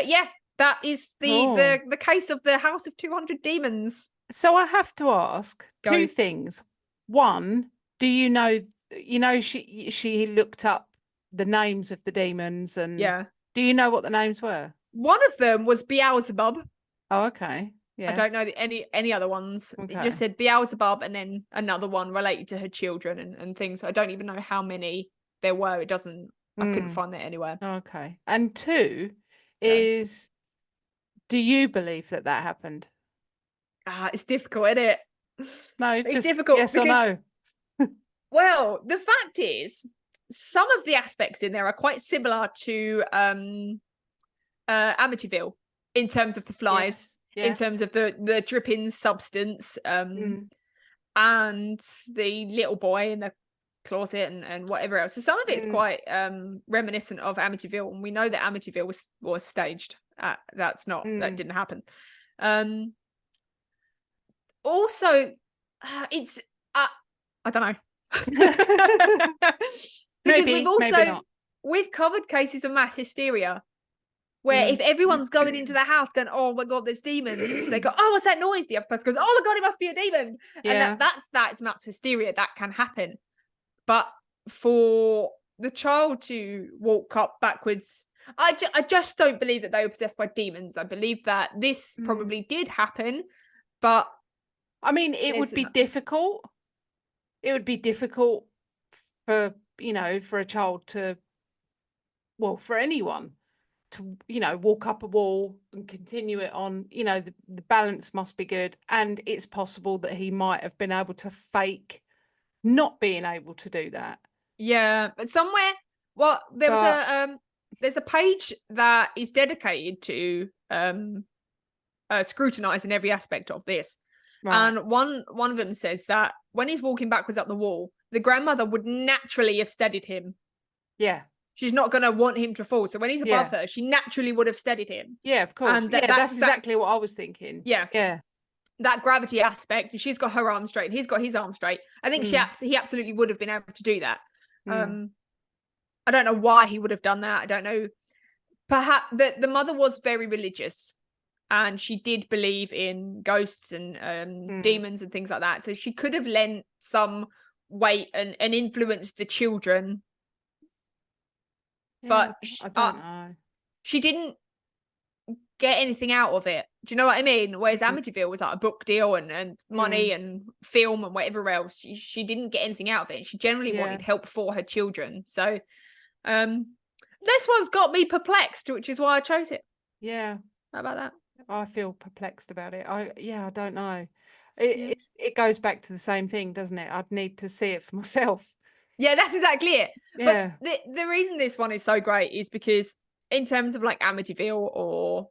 yeah, that is the case of the House of 200 Demons. So I have to ask 2 things. One, do you know she looked up the names of the demons and do you know what the names were? One of them was Beelzebub. Oh, okay. Yeah. I don't know any other ones. Okay. It just said Beelzebub and then another one related to her children and things. I don't even know how many there were. It doesn't. I couldn't find that anywhere. Okay. And 2 is, do you believe that happened? It's difficult, isn't it? No, it's difficult. Yes or no. Well, the fact is, some of the aspects in there are quite similar to Amityville in terms of the flies, in terms of the dripping substance, and the little boy in the closet and whatever else. So some of it's quite reminiscent of Amityville, and we know that Amityville was staged. That didn't happen. Also, it's I don't know. Because we've covered cases of mass hysteria where if everyone's going into the house going, oh my god, there's demons, they go, oh, what's that noise? The other person goes, oh my god, it must be a demon. And that's mass hysteria. That can happen. But for the child to walk up backwards, I just don't believe that they were possessed by demons. I believe that this probably did happen, but I mean, it would be difficult. It would be difficult for, for a child to, well, for anyone to, walk up a wall and continue it on, the balance must be good. And it's possible that he might have been able to fake not being able to do that. Yeah, but somewhere, there's a page that is dedicated to scrutinizing every aspect of this. Right. And one of them says that when he's walking backwards up the wall, the grandmother would naturally have steadied him. Yeah. She's not going to want him to fall. So when he's above her, she naturally would have steadied him. Yeah, of course. And that's exactly what I was thinking. Yeah. Yeah. That gravity aspect, she's got her arm straight and he's got his arm straight. I think he absolutely would have been able to do that. I don't know why he would have done that. I don't know. Perhaps the mother was very religious and she did believe in ghosts and demons and things like that. So she could have lent some weight and influenced the children. Yeah, but I don't know. She didn't get anything out of it. Do you know what I mean? Whereas Amityville was like a book deal and money and film and whatever else. She didn't get anything out of it. She generally wanted help for her children. So this one's got me perplexed, which is why I chose it. Yeah. How about that? I feel perplexed about it. I don't know. It goes back to the same thing, doesn't it? I'd need to see it for myself. Yeah, that's exactly it. Yeah. But the reason this one is so great is because in terms of like Amityville or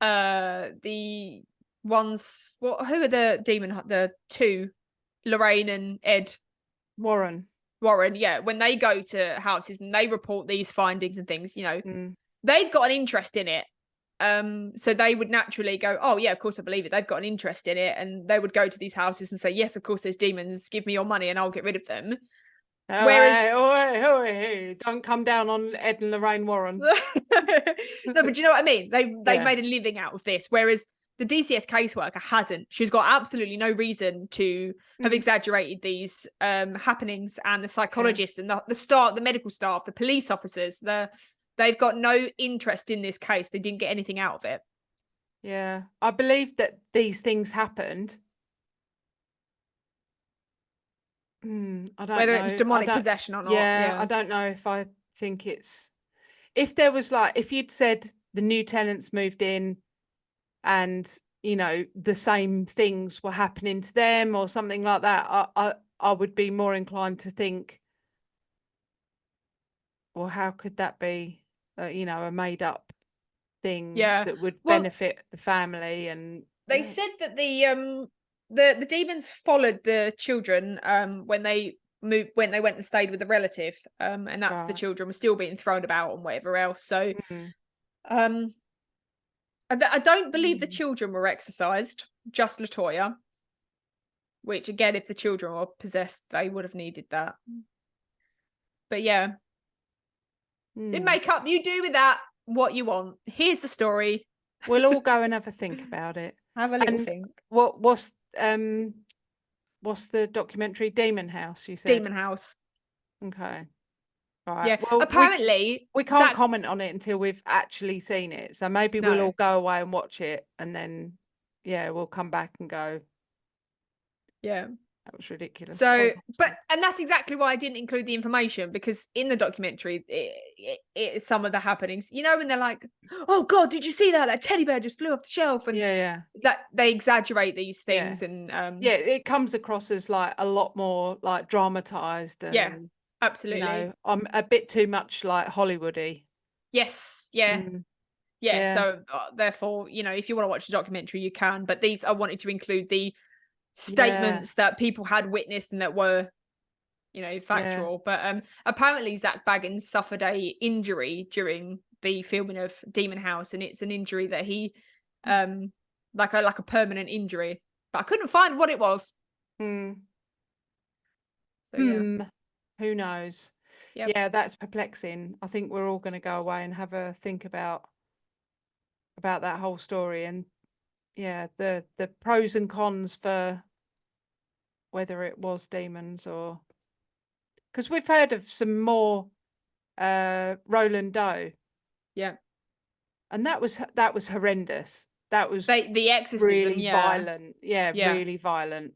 the ones, who are the two, Lorraine and Ed Warren, yeah, when they go to houses and they report these findings and things, they've got an interest in it. So they would naturally go, oh yeah, of course I believe it. They've got an interest in it, and they would go to these houses and say, yes, of course there's demons. Give me your money and I'll get rid of them. Whereas, don't come down on Ed and Lorraine Warren. No, but do you know what I mean? They've made a living out of this, whereas the DCS caseworker hasn't. She's got absolutely no reason to have exaggerated these happenings, and the psychologists and the medical staff, the police officers, they've got no interest in this case. They didn't get anything out of it. Yeah, I believe that these things happened. I don't know whether it was demonic possession or not. Yeah, I don't know if I think if there was if you'd said the new tenants moved in and the same things were happening to them or something like that, I would be more inclined to think, well, how could that be a made up thing that would benefit the family? And they said that the demons followed the children when they went and stayed with a relative, and that's the children were still being thrown about and whatever else. So I don't believe the children were exorcised, just Latoya, which again, if the children were possessed, they would have needed that. But yeah, in makeup, you do with that what you want. Here's the story. We'll all go and have a think about it. Have a little think. What's the documentary? Demon House, you said? Demon House. Okay. All right. Yeah. Well, apparently we can't comment on it until we've actually seen it. So maybe we'll all go away and watch it, and then we'll come back and go, yeah, that was ridiculous. So, and that's exactly why I didn't include the information, because in the documentary, it some of the happenings, when they're like, oh God, did you see that? That teddy bear just flew off the shelf. And that they exaggerate these things. And it comes across as like a lot more like dramatized. And, Absolutely. I'm a bit too much like Hollywoody. Yes. Yeah. Yeah. So therefore, if you want to watch a documentary, you can. But I wanted to include the Yeah. statements that people had witnessed and that were, factual. But apparently Zak Bagans suffered a injury during the filming of Demon House, and it's an injury that he, like a permanent injury. But I couldn't find what it was. So yeah. Who knows? Yep. Yeah, that's perplexing. I think we're all going to go away and have a think about that whole story, and the pros and cons for whether it was demons, or because we've heard of some more Roland Doe. Yeah. And that was horrendous. That was The exorcism, really violent. Yeah, really violent.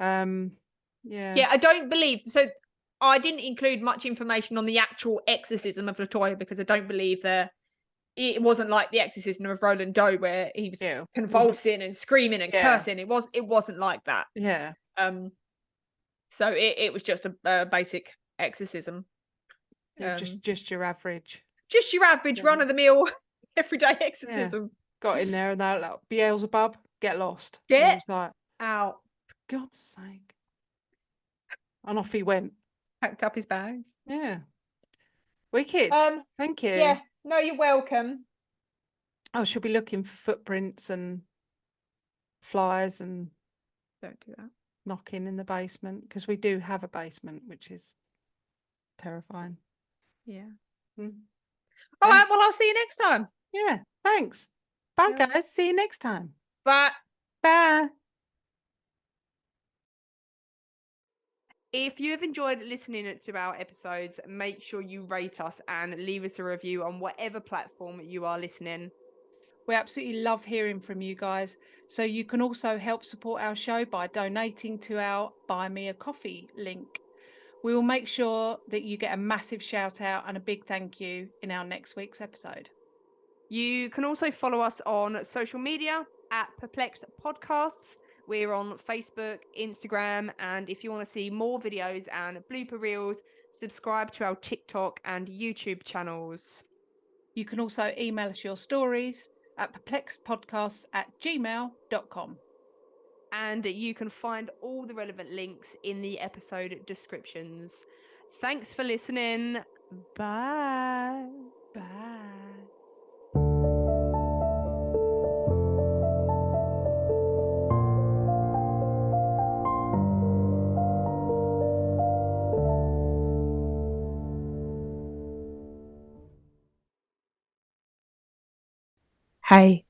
Yeah, I don't believe so. I didn't include much information on the actual exorcism of Latoya because I don't believe that it wasn't like the exorcism of Roland Doe where he was convulsing and screaming and cursing. It wasn't like that. Yeah. So it was just a basic exorcism. Just your average. Just your average run of the mill everyday exorcism. Yeah. Got in there and they're like, Beelzebub, get lost. Get like, out. For God's sake. And off he went. Packed up his bags. Yeah. Wicked. Thank you. Yeah. No, you're welcome. I shall be looking for footprints and flies and don't do that. Knocking in the basement, because we do have a basement, which is terrifying. Yeah. All right. Well, I'll see you next time. Yeah. Thanks. Bye, guys. See you next time. Bye. Bye. If you have enjoyed listening to our episodes, make sure you rate us and leave us a review on whatever platform you are listening. We absolutely love hearing from you guys. So you can also help support our show by donating to our Buy Me a Coffee link. We will make sure that you get a massive shout out and a big thank you in our next week's episode. You can also follow us on social media at Perplexed Podcasts. We're on Facebook, Instagram, and if you want to see more videos and blooper reels, subscribe to our TikTok and YouTube channels. You can also email us your stories at perplexedpodcasts@gmail.com. And you can find all the relevant links in the episode descriptions. Thanks for listening. Bye. Bye. Hey.